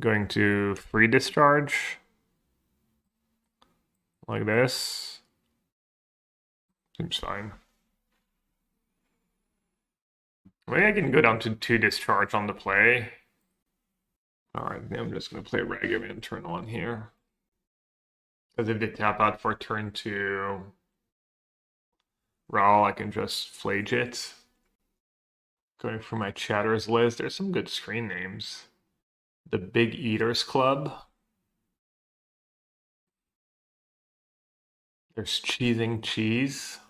Going to free discharge? Like this? Seems fine. Maybe I can go down to 2 discharge on the play. Alright, I'm just gonna play Ragavan turn 1 here. Because if they tap out for turn 2 Raw, I can just flage it. Going for my chatters list, there's some good screen names. The Big Eaters Club. There's Cheesing Cheese.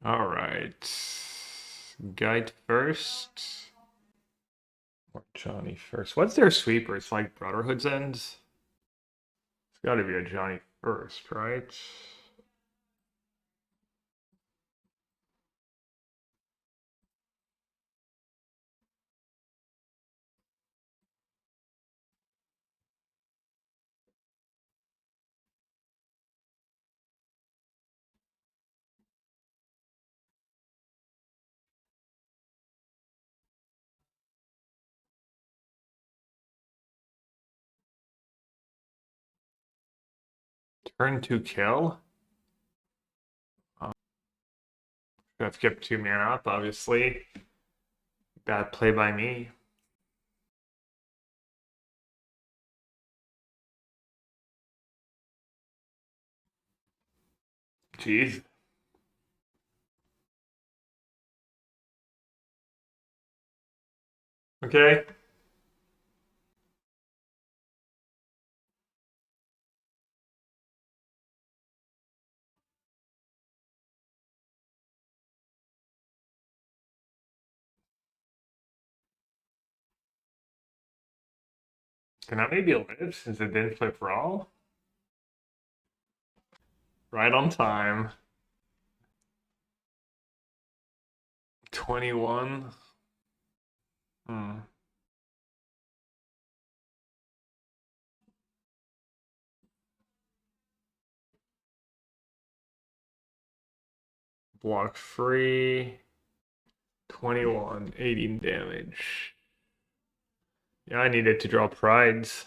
Alright. Guide first. Or Johnny first. What's their sweeper? It's like Brotherhood's End? It's gotta be a Johnny first, right? Turn 2 kill? I've kept 2 mana up, obviously. Bad play by me. Jeez. Okay. Can I maybe live since it didn't flip Raw? Right on time. 21. Hmm. Block free. 21, 18 damage. Yeah, I needed to draw prides.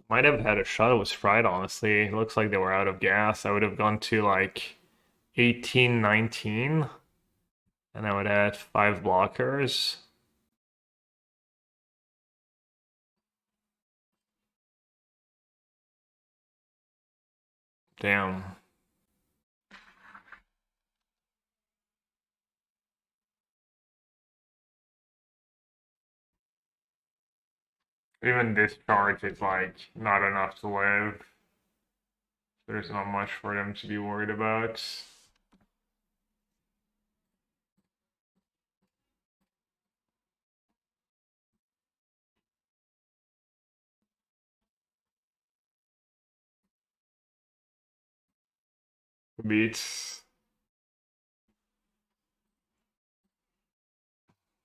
Might have had a shot with Pride, honestly. It looks like they were out of gas. I would have gone to like 18, 19, and I would add 5 blockers. Damn. Even this charge is like not enough to live. There's not much for them to be worried about. Beats.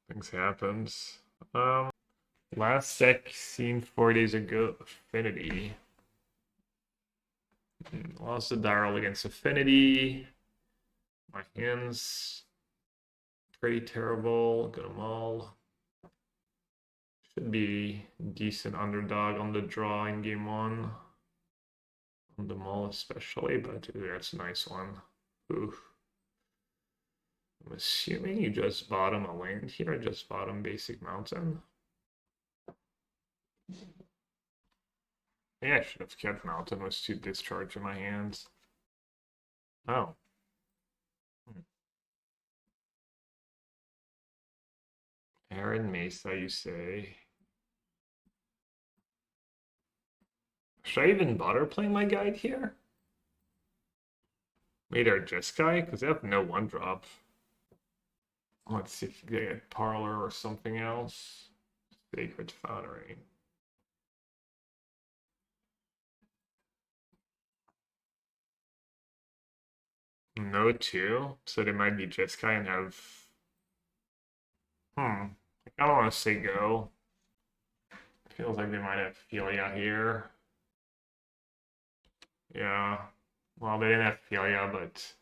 Things happens. Last deck seen 4 days ago, Affinity. Lost the die roll against Affinity. My hands pretty terrible. Got them all. Should be decent underdog on the draw in game 1. On the mall especially, but that's a nice one. Oof. I'm assuming you just bottom a land here, just bottom basic mountain. Yeah, I should have kept mountain with 2 discharge in my hands. Oh. Aaron Mesa, you say? Should I even bother playing my guide here? Made our Jeskai? Because they have no 1-drop. Let's see if they get Parlor or something else. Sacred Foundry. No 2, so they might be Jeskai and have. I don't want to say go. Feels like they might have Philia here. Yeah. Well, they didn't have Philia, but.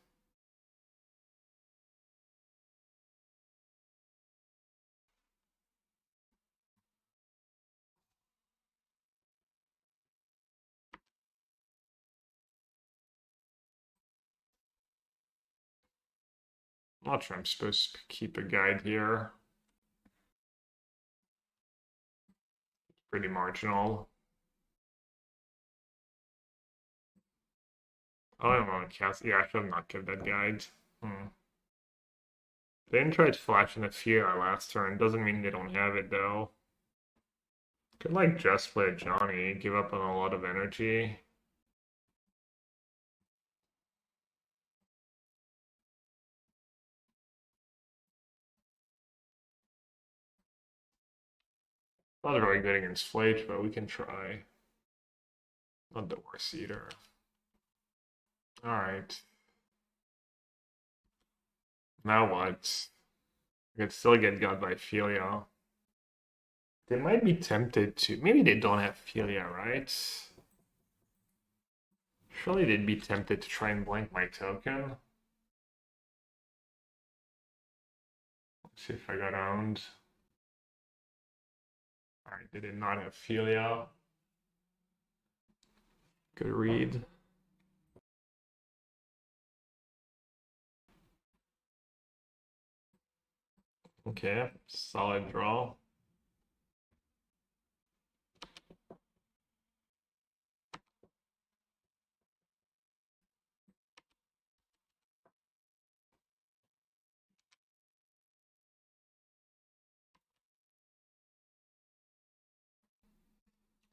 I'm not sure I'm supposed to keep a guide here. Pretty marginal. Oh, I don't want to cast. Yeah, I should have not kept that guide. They didn't try to flash in the fear last turn. Doesn't mean they don't have it though. Could like just play Johnny, give up on a lot of energy. Not very good against Flage, but we can try. Not the worst either. Alright. Now what? I could still get got by Philia. They might be tempted to. Maybe they don't have Philia, right? Surely they'd be tempted to try and blank my token. Let's see if I got owned. Alright, they did not have Philia. Good read. Okay, solid draw.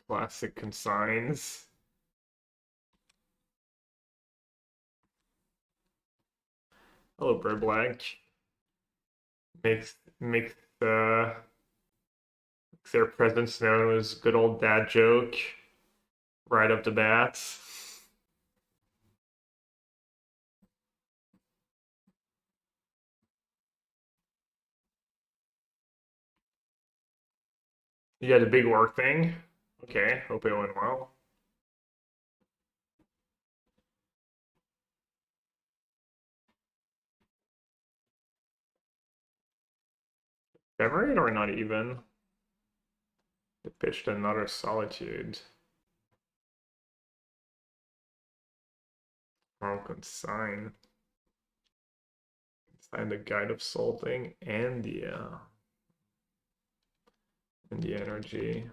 Classic consigns. Hello, Birdblank. Makes their presence known as good old dad joke right up the bat. You had a big work thing. Okay, hope it went well. Ephemerate or not even? They pitched another Solitude. Oh, Consign. Consign the Guide of Soul thing and the energy.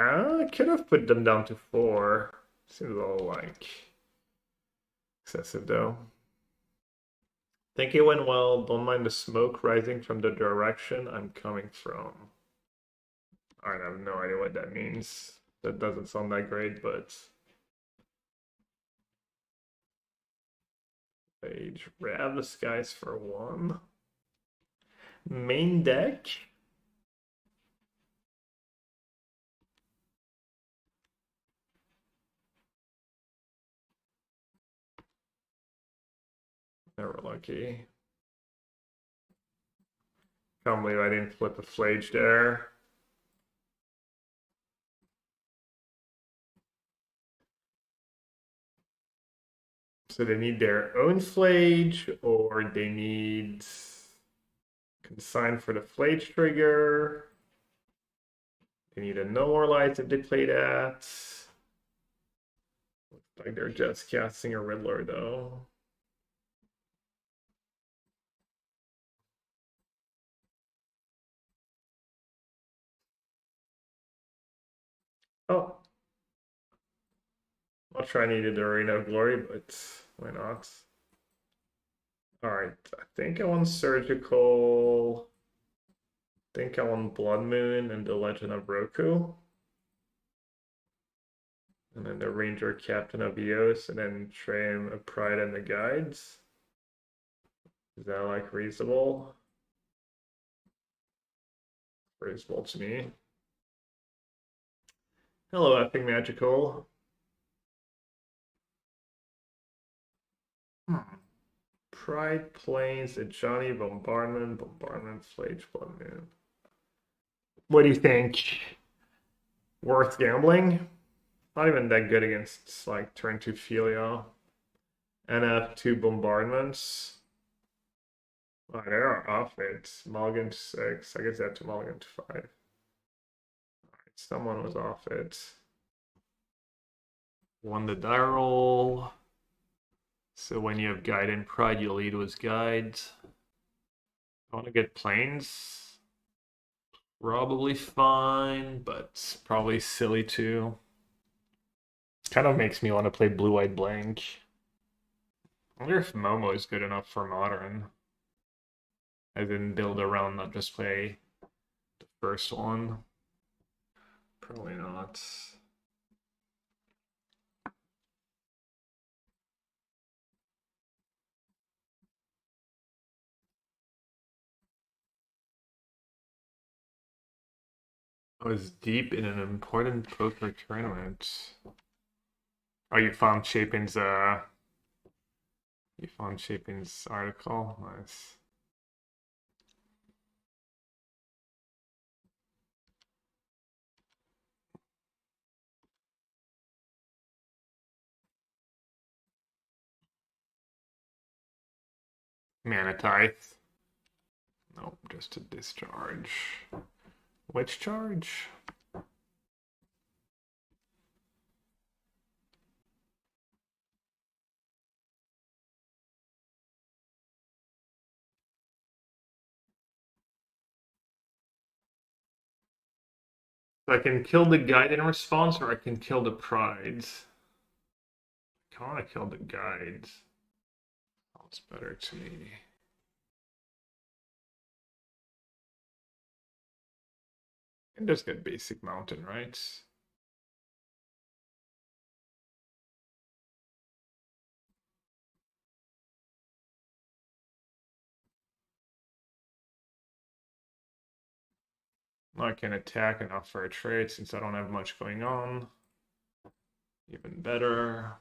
I could have put them down to 4. Seems a little like excessive though. Think it went well. Don't mind the smoke rising from the direction I'm coming from. I have no idea what that means. That doesn't sound that great, but page Rav the Skies for 1. Main deck. Never lucky. Can't believe I didn't flip a Flage there. So they need their own Flage, or they need Consign for the Flage trigger. They need a No More Lights if they play that. Looks like they're just casting a Riddler though. Oh. Not sure I needed the Arena of Glory, but why not? Alright, I think I want Surgical. I think I want Blood Moon and the Legend of Roku. And then the Ranger Captain of Eos, and then Tram of Pride and the Guides. Is that like reasonable? Reasonable to me. Hello, effing magical. Pride Plains, a Johnny Bombardment, Flage, Blood Moon. What do you think? Worth gambling? Not even that good against like turn 2 Filia. NF 2 Bombardments. Oh, they are off it. Mulligan to 6. I guess they have to mulligan to 5. Alright, someone was off it. Won the die roll. So when you have Guide and Pride, you lead with Guides. I want to get Plains. Probably fine, but probably silly too. Kind of makes me want to play Blue-White Blank. I wonder if Momo is good enough for Modern. I didn't build around, not just play the first one. Probably not. I was deep in an important poker tournament. Oh, you found Chapin's article? Nice. Mana Tithe. Nope, just a discharge. Which charge? So I can kill the guide in response, or I can kill the prides. I want to kill the guides. Sounds better to me. And just get basic mountain, right? I can attack enough for a trade since I don't have much going on. Even better.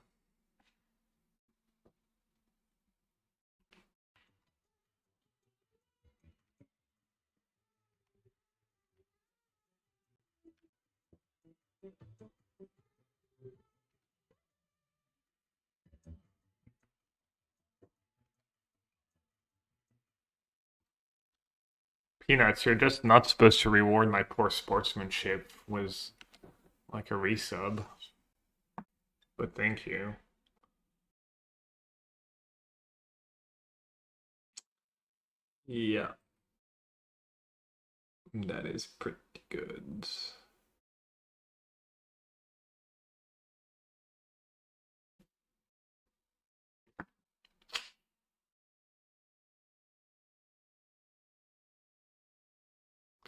Peanuts, you're just not supposed to reward my poor sportsmanship was like a resub. But thank you. Yeah, that is pretty good.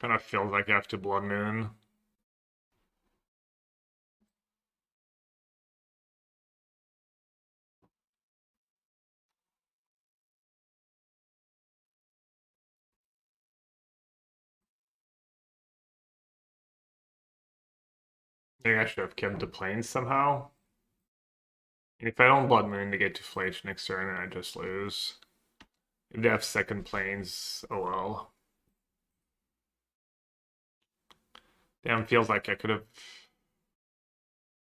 Kind of feels like after Blood Moon. I think I should have kept the planes somehow. If I don't Blood Moon to get to Flage next turn, I just lose. If they have second planes, oh well. Damn, feels like I could have.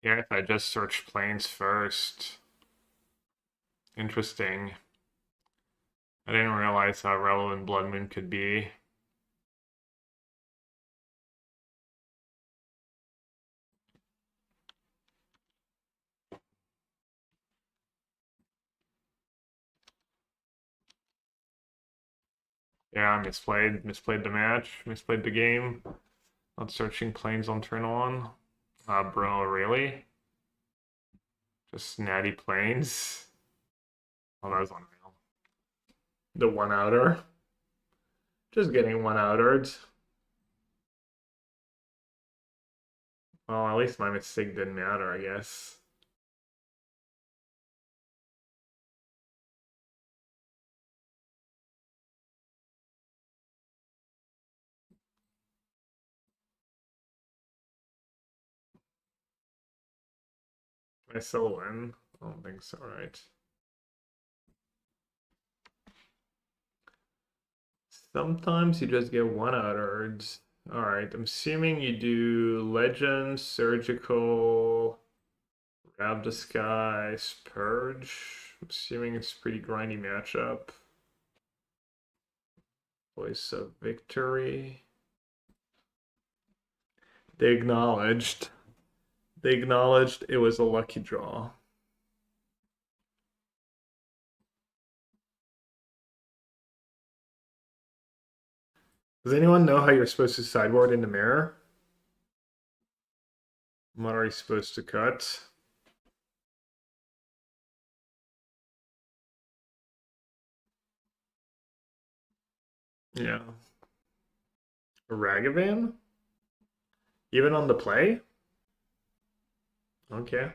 Yeah, if I just searched planes first. Interesting. I didn't realize how relevant Blood Moon could be. Yeah, misplayed the match, misplayed the game. Not searching planes on turn one. Bro, really? Just natty planes? Oh, that was unreal. The one outer. Just getting one outered. Well, at least my mistake didn't matter, I guess. I still win. I don't think so, right? Sometimes you just get one outered. Alright, I'm assuming you do Legend, Surgical, Grab Disguise, Purge. I'm assuming it's a pretty grindy matchup. Voice of Victory. They acknowledged. They acknowledged it was a lucky draw. Does anyone know how you're supposed to sideboard in the mirror? What are you supposed to cut? Yeah. A Ragavan? Even on the play? Okay.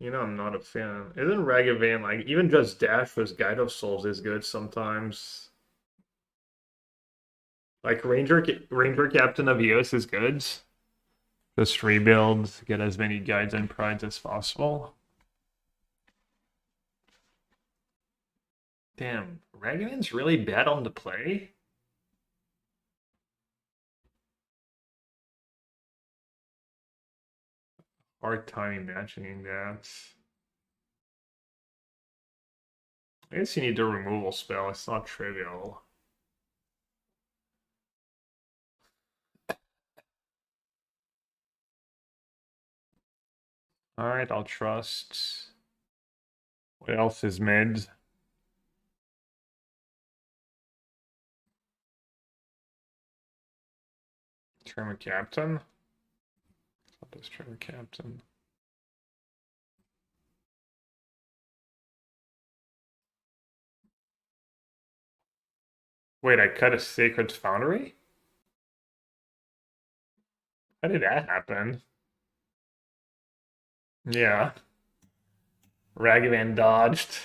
You know, I'm not a fan. Isn't Ragavan like even just Dash with Guide of Souls is good sometimes? Like Ranger Captain of Eos is good. Just rebuild, get as many guides and prides as possible. Damn, Ragavan's really bad on the play? Hard time imagining that. I guess you need a removal spell, it's not trivial. Alright, I'll trust. What else is mid? Tremor Captain? What does Tremor Captain? Wait, I cut a Sacred Foundry? How did that happen? Yeah. Ragavan dodged.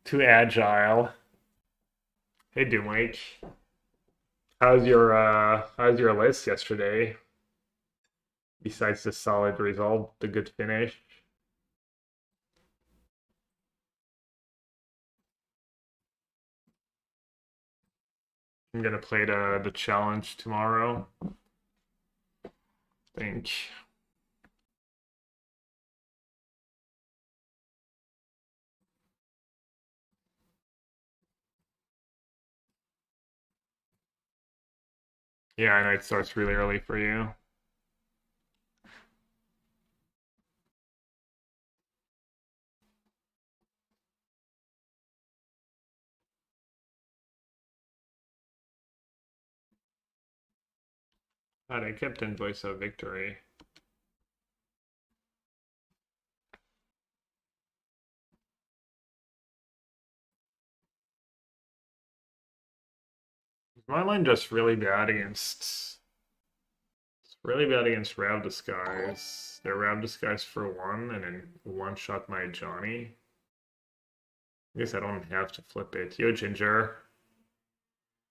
Too agile. Hey Doomwake. How's your list yesterday? Besides the solid result, the good finish. I'm gonna play the challenge tomorrow. think. Yeah, I know it starts really early for you. God, I kept in voice of victory. My line just really bad against. It's really bad against Rab Disguise. They're Rab Disguise for one, and then one shot my Johnny. I guess I don't have to flip it. Yo, Ginger.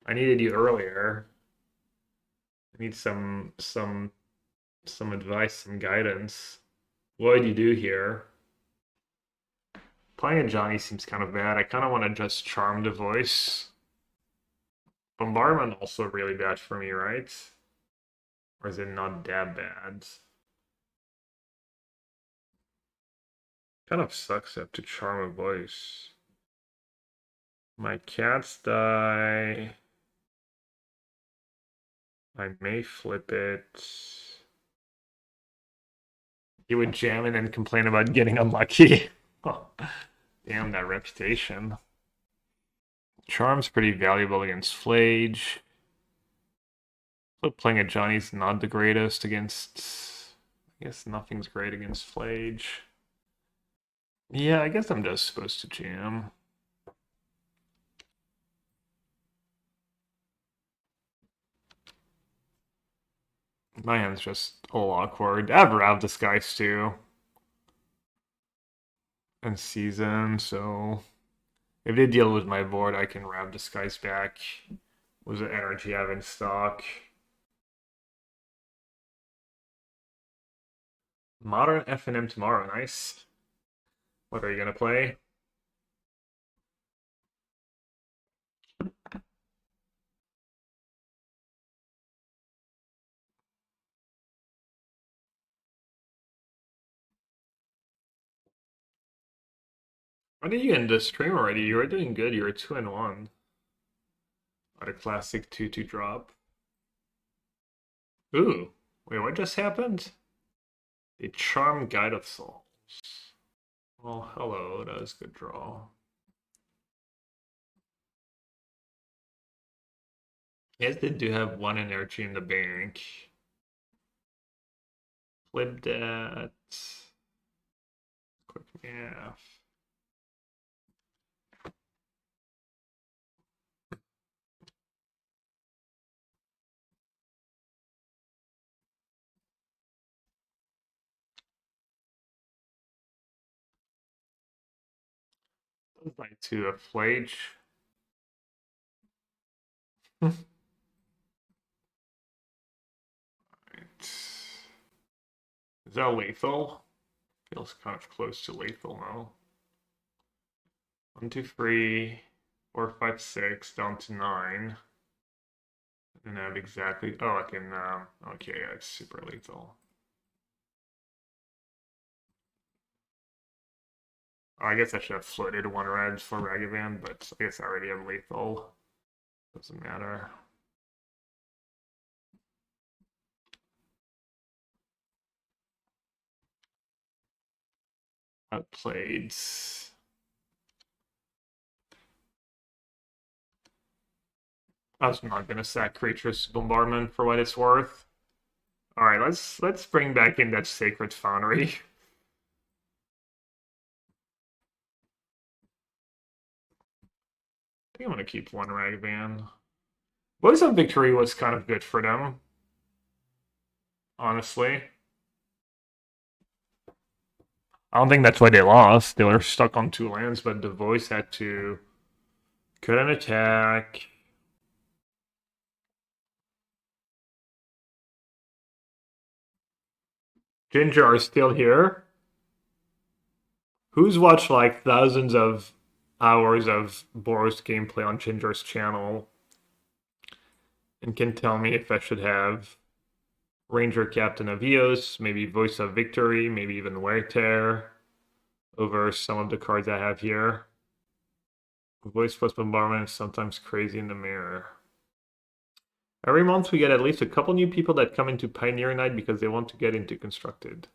I needed you earlier. I need some advice, some guidance. What would you do here? Playing a Johnny seems kind of bad. I kind of want to just charm the voice. Bombardment also really bad for me, right? Or is it not that bad? Kind of sucks up to charm a voice. My cats die. I may flip it. He would jam and then complain about getting unlucky. Oh, damn that reputation. Charm's pretty valuable against Flage. But playing a Johnny's not the greatest against. I guess nothing's great against Flage. Yeah, I guess I'm just supposed to jam. My hand's just all awkward. I have Rav Disguise too. And Season, so if they deal with my board, I can Rav Disguise back. Was the energy I have in stock? Modern FNM tomorrow, nice. What are you gonna play? When did you end the stream already? You were doing good. You were 2-1. What a classic 2-2 drop. Ooh, wait, what just happened? The Charm Guide of Souls. Well, hello, that was a good draw. Yes, they do have one energy in the bank. Flip that. Quick math. Like to a Flage. Right. Is that lethal? Feels kind of close to lethal now. 1, 2, 3, 4, 5, 6, down to 9. And I have exactly. Oh, I can. Okay, yeah, it's super lethal. Oh, I guess I should have floated one red for Ragavan, but I guess I already have lethal. Doesn't matter. Outplayed. I was not gonna sack Creature's Bombardment for what it's worth. All right, let's bring back in that Sacred Foundry. I think I'm gonna keep one Ragavan. Voice of Victory was kind of good for them, honestly. I don't think that's why they lost. They were stuck on 2 lands, but the voice had to couldn't attack. Ginger are still here. Who's watched like thousands of hours of Boros gameplay on Ginger's channel and can tell me if I should have Ranger Captain of Eos, maybe Voice of Victory, maybe even Wear Tear over some of the cards I have here. Voice plus Bombardment is sometimes crazy in the mirror. Every month we get at least a couple new people that come into Pioneer Night because they want to get into Constructed.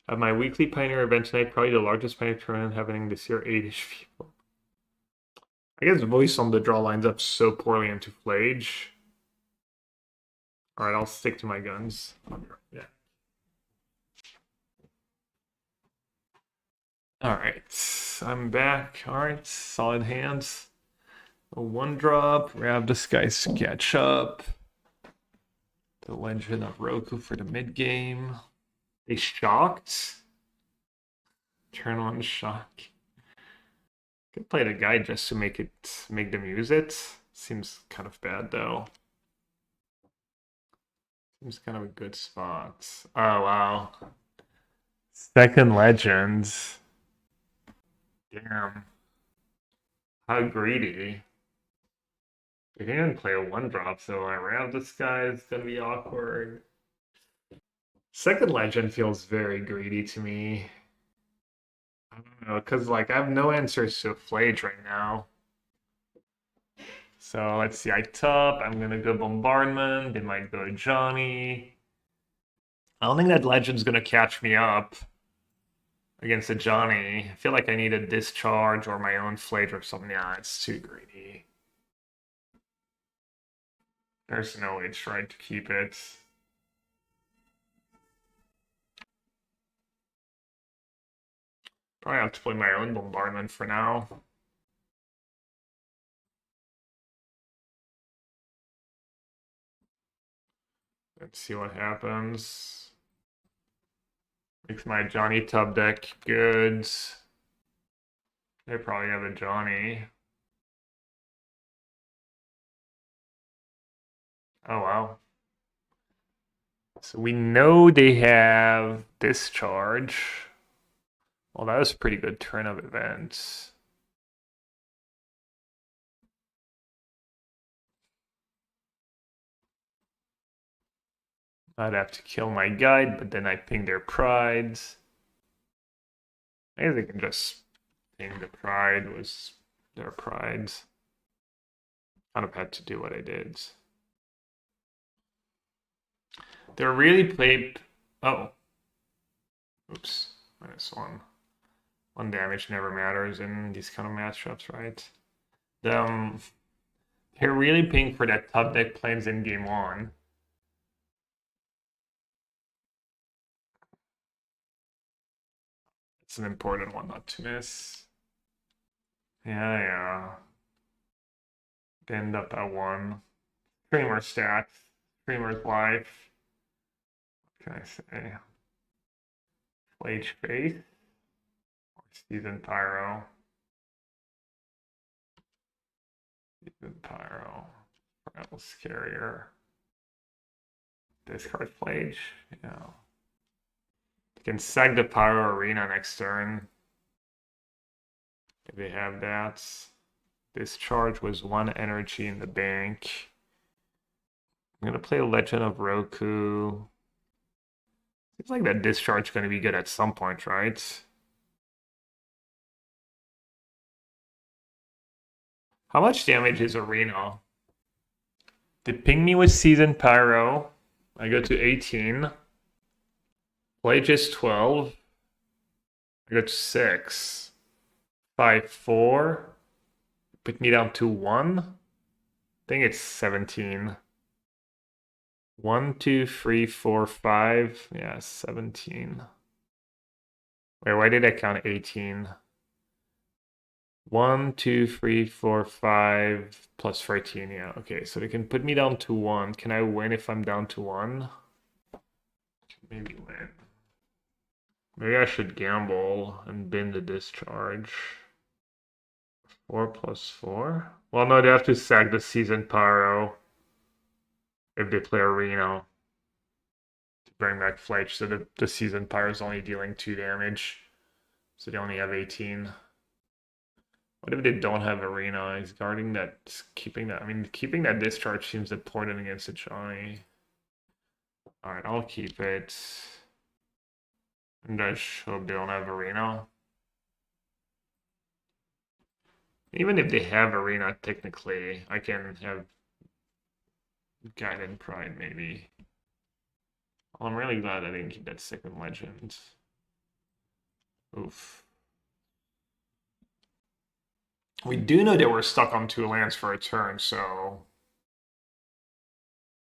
At my weekly Pioneer event tonight, probably the largest Pioneer tournament happening this year, 8-ish people. I guess Voice on the draw lines up so poorly into Flage. Alright, I'll stick to my guns. Yeah. Alright, I'm back. Alright, solid hands. A 1-drop, grab this guy's catch up. The Legend of Roku for the mid game. They shocked. Turn 1 shock. Could play the guy just to make them use it. Seems kind of bad though. Seems kind of a good spot. Oh wow. Second Legends. Damn. How greedy. They can even play a 1-drop, so I ran this guy. It's gonna be awkward. Second Legend feels very greedy to me. I don't know, because like I have no answers to Flage right now. So let's see, I top, I'm gonna go Bombardment, they might go Johnny. I don't think that Legend's gonna catch me up against a Johnny. I feel like I need a Discharge or my own Flage or something. Yeah, it's too greedy. There's no way trying to keep it. Probably have to play my own Bombardment for now. Let's see what happens. Makes my Johnny Tub deck good. They probably have a Johnny. Oh wow. So we know they have Discharge. Well, that was a pretty good turn of events. I'd have to kill my guide, but then I ping their prides. Maybe they can just ping the pride was their prides. Kind of had to do what I did. They're really played. Oh. Oops. -1. 1 damage never matters in these kind of matchups, right? They're really paying for that top deck planes in game 1. It's an important one not to miss. Yeah. End up at 1. Streamer stats. Streamer's life. What can I say? Flage Faith. Or Season Pyro. Season Pyro. Prowl's Carrier. Discard Flage. Yeah. You can sag the Pyro Arena next turn. If they have that. Discharge was 1 energy in the bank. I'm gonna play Legend of Roku. Seems like that Discharge is gonna be good at some point, right? How much damage is Arena? They ping me with Season Pyro. I go to 18. Play just 12. I go to 6. 5, 4. Put me down to 1. I think it's 17. 1, 2, 3, 4, 5. Yeah, 17. Wait, why did I count 18? 1, 2, 3, 4, 5 plus 13. Yeah, okay, so they can put me down to 1. Can I win if I'm down to 1? Maybe win. Maybe I should gamble and bin the Discharge. 4 plus 4? Well, no, they have to sack the Season Pyro if they play Arena to bring back Flage. So the Season Pyro is only dealing 2 damage. So they only have 18. What if they don't have Arena? He's guarding that, keeping that. I mean, keeping that Discharge seems important against a Johnny. Alright, I'll keep it. And I hope they don't have arena. Even if they have arena, technically, I can have guided pride maybe. Well, I'm really glad I didn't keep that second legend. Oof. We do know that we're stuck on 2 lands for a turn, so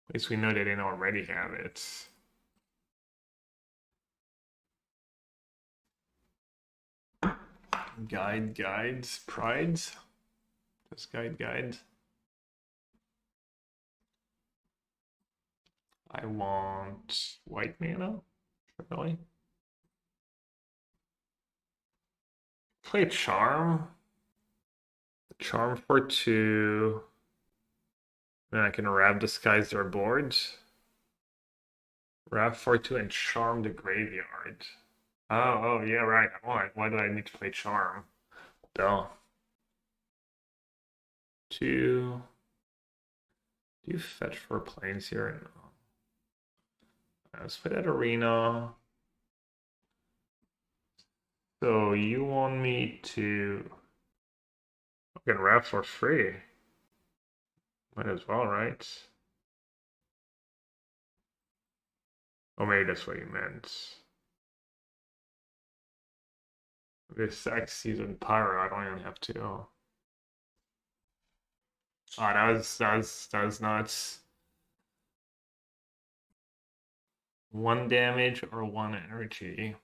at least we know they didn't already have it. Guides, prides. Just guide. I want white mana. Really? Play charm. Charm for 2. Then I can Rab Disguise their boards. Rab for 2 and charm the graveyard. Oh, yeah, right. Why do I need to play charm? Duh. 2. Do you fetch for planes here? No. Let's play that arena. So you want me to fucking Rab for free? Might as well, right? Oh, maybe that's what you meant. This X season pyro, I don't even have to. Oh, that was nuts. 1 damage or 1 energy.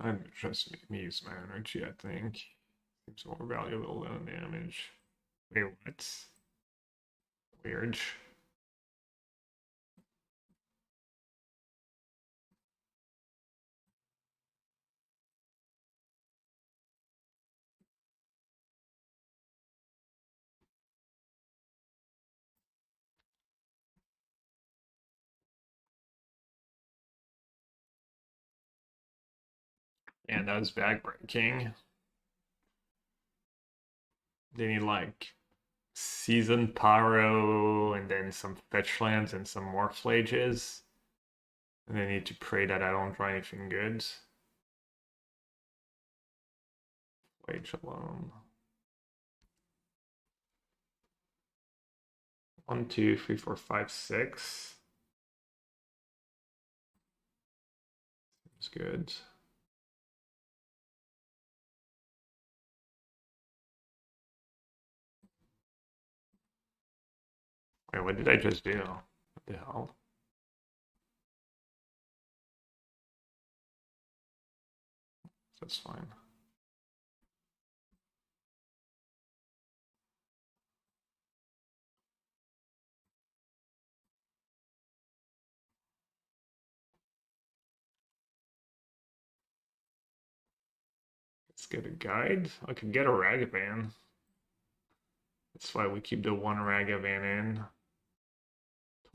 I'd just use my energy, I think. Seems more valuable than damage. Wait, what? Weird. And that was backbreaking. They need like season pyro and then some fetch lands and some more flages. And they need to pray that I don't draw anything good. Flage alone. 1, 2, 3, 4, 5, 6. Seems good. Wait, what did I just do? What the hell? That's fine. Let's get a guide. I could get a Ragavan. That's why we keep the 1 Ragavan in.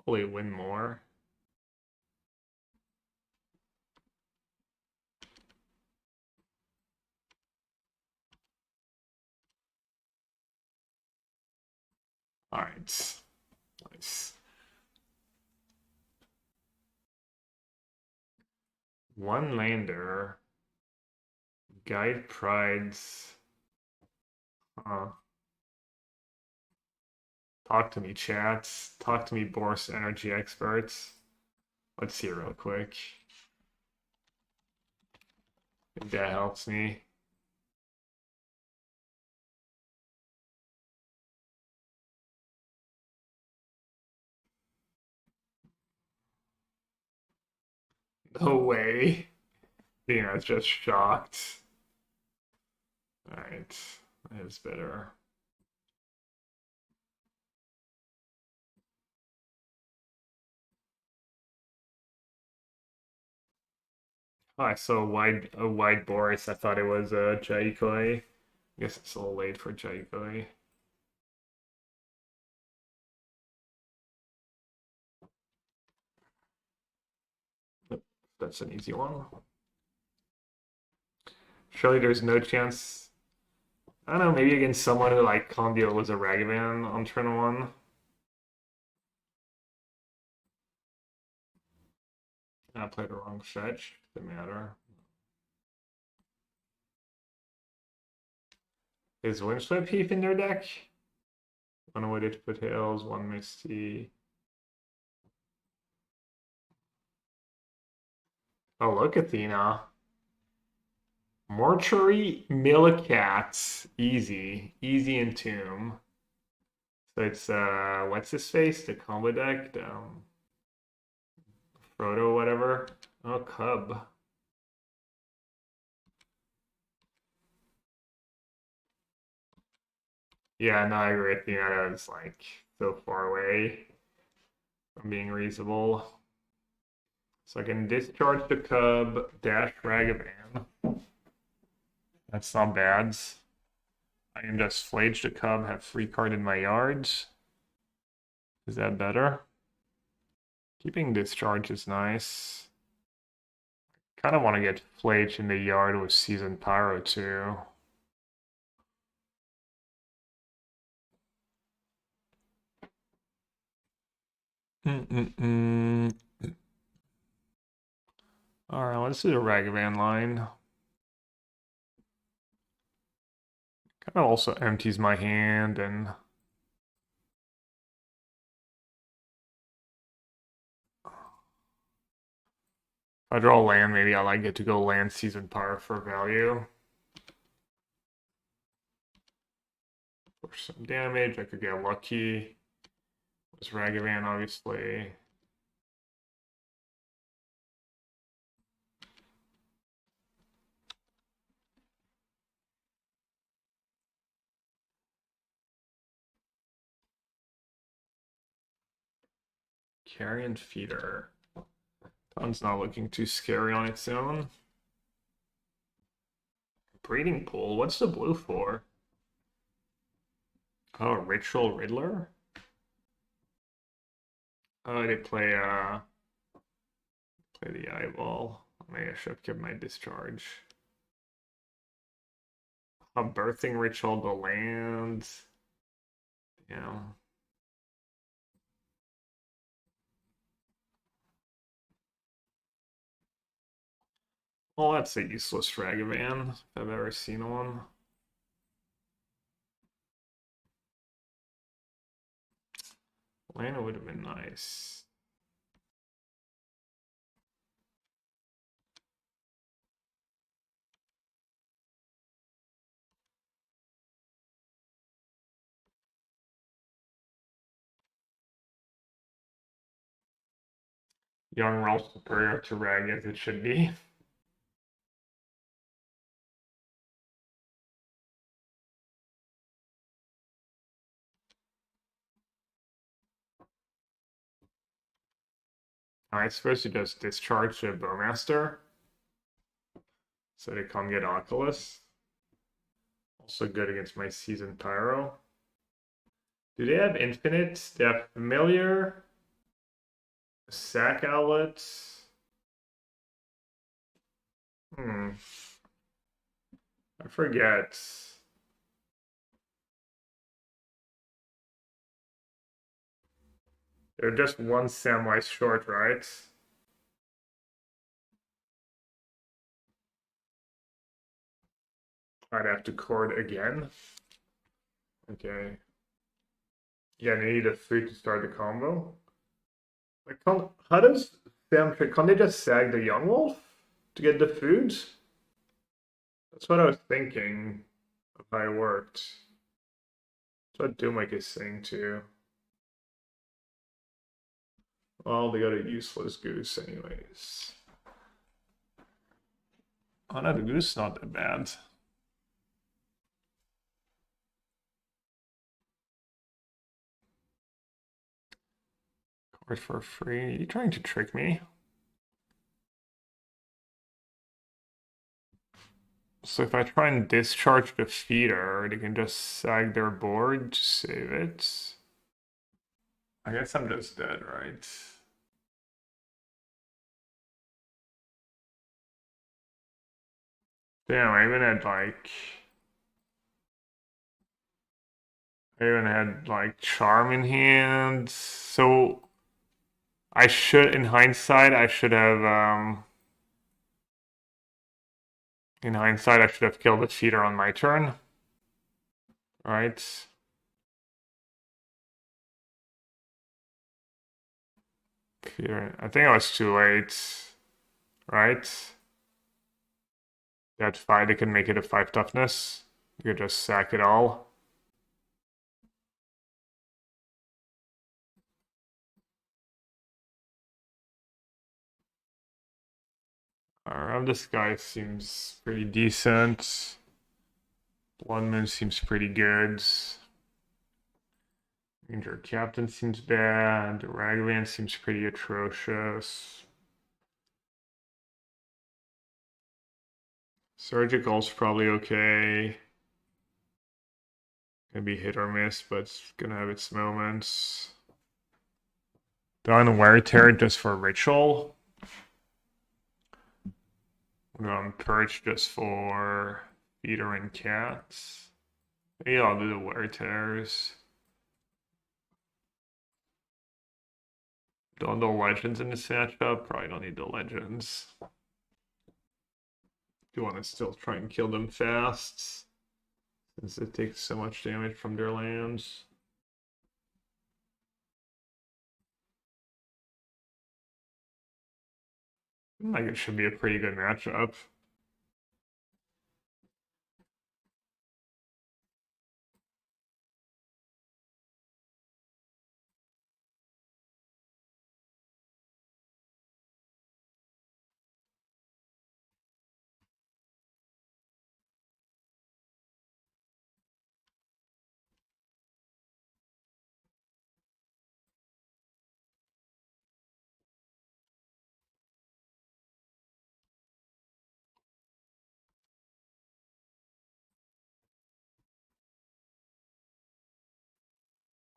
Totally win more. Alright. Nice. 1 lander. Guide prides. Talk to me, chats. Talk to me, Boros energy experts. Let's see real quick. If that helps me. No way. Dina's just shocked. Alright. That is better. Oh, I saw a wide Boris. I thought it was a Jaikoi. I guess it's a little late for Jaikoi. That's an easy one. Surely there's no chance. I don't know, maybe against someone who like Condio was a Ragavan on turn 1. I played the wrong fetch. Doesn't matter. Is Windswept Heath in their deck? One Wooded Foothills, one Misty. Oh, look, Athena. Mortuary Millicat. Easy. Easy in Tomb. So it's, what's his face? The combo deck? Frodo, whatever. Oh, Cub. Yeah, no, I agree. Athena is like so far away from being reasonable. So I can discharge the Cub, dash Ragavan. That's not bad. I can just flage the Cub, have free card in my yards. Is that better? Keeping discharge is nice. Kind of want to get flage in the yard with Seasoned Pyro too. Alright, let's do the Ragavan line. Kind of also empties my hand and if I draw land, maybe I like it to go land Seasoned Pyro for value. For some damage, I could get lucky. It's Ragavan, obviously. Carrion Feeder. Ton's not looking too scary on its own. Breeding Pool, what's the blue for? Oh, Ritual Riddler? Oh, they play the eyeball. Maybe I should have kept my discharge. A birthing ritual to land. Yeah. Well, that's a useless Ragavan if I've ever seen one. Lana would have been nice. Young Ralph superior to Rag as it should be. I'm supposed to just discharge the Bowmaster so they can't get Oculus. Also good against my Seasoned Pyro. Do they have Infinite? They have Familiar, Sack Outlet. I forget. They're just one Samwise short, right? I'd have to cord again. Okay. Yeah, they need a 3 to start the combo. Like, how does Sam, can't they just sag the Young Wolf to get the food? That's what I was thinking of how it worked. That's what Doomwake is saying too. Well, they got a useless goose anyways. Oh no, the goose is not that bad. Card for free. Are you trying to trick me? So if I try and discharge the feeder, they can just sag their board to save it. I guess I'm just dead, right? Damn, I even had like charm in hand. So I should, in hindsight, I should have, in hindsight, I should have killed the cheater on my turn. Right? Here, I think I was too late. Right? They had 5, they can make it a 5 toughness. You could just sack it all. This guy seems pretty decent. Blood Moon seems pretty good. Ranger Captain seems bad. Raglan seems pretty atrocious. Surgical's probably okay. Gonna be hit or miss, but it's gonna have its moments. Done Wear Tear just for ritual. Purge just for feeder and cats. Maybe I'll do the Wear Tears. Don't know legends in this matchup. Probably don't need the legends. You want to still try and kill them fast, since it takes so much damage from their lands. Like it should be a pretty good matchup.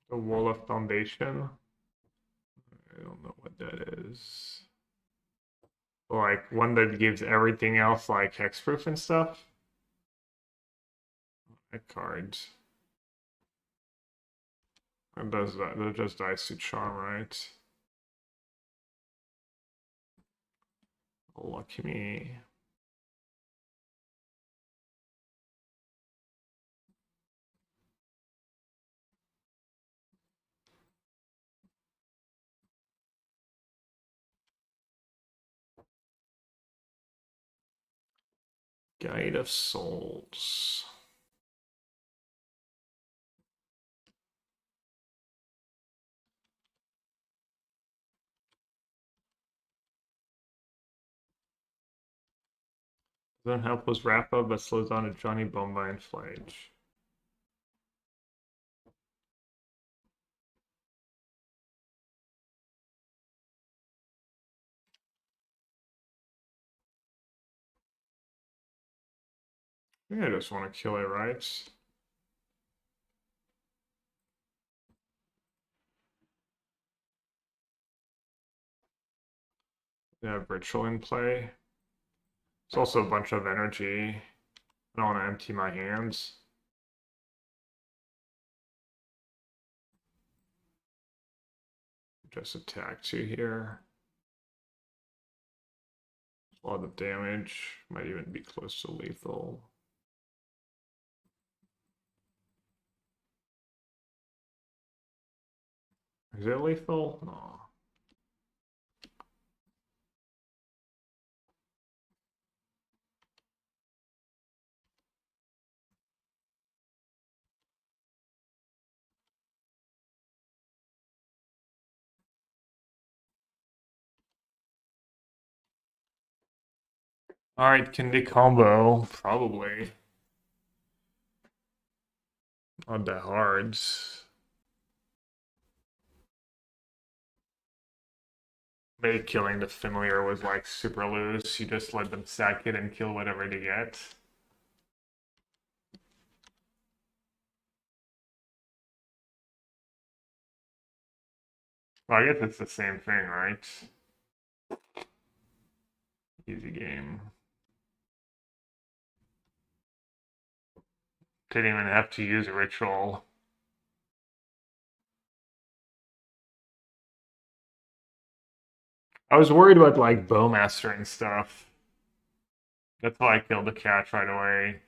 The Wall of Foundation. I don't know what that is. Like one that gives everything else like hexproof and stuff. That card. That does that. That just dies to charm, right? Lucky me. Guide of Souls. Doesn't help with Rappa, but slows down a Johnny Bomba and Flange. I think I just want to kill it, right? Yeah, Ritual in play. It's also a bunch of energy. I don't want to empty my hands. Just attack 2 here. A lot of damage. Might even be close to lethal. Is it lethal? No. Alright, can they combo? Probably. Not that hard. Maybe killing the familiar was like super loose. You just let them sack it and kill whatever they get. Well, I guess it's the same thing, right? Easy game. Didn't even have to use a ritual. I was worried about like bowmastering stuff. That's why I killed the cat right away.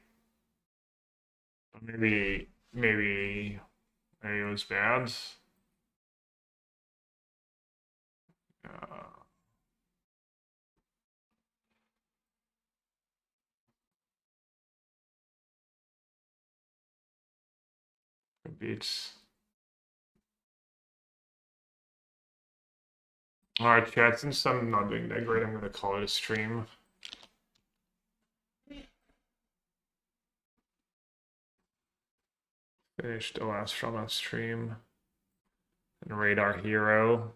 But maybe it was bad. Uh, beats. Alright, chat, since I'm not doing that great, I'm gonna call it a stream. Finish the last from a stream. And raid our hero.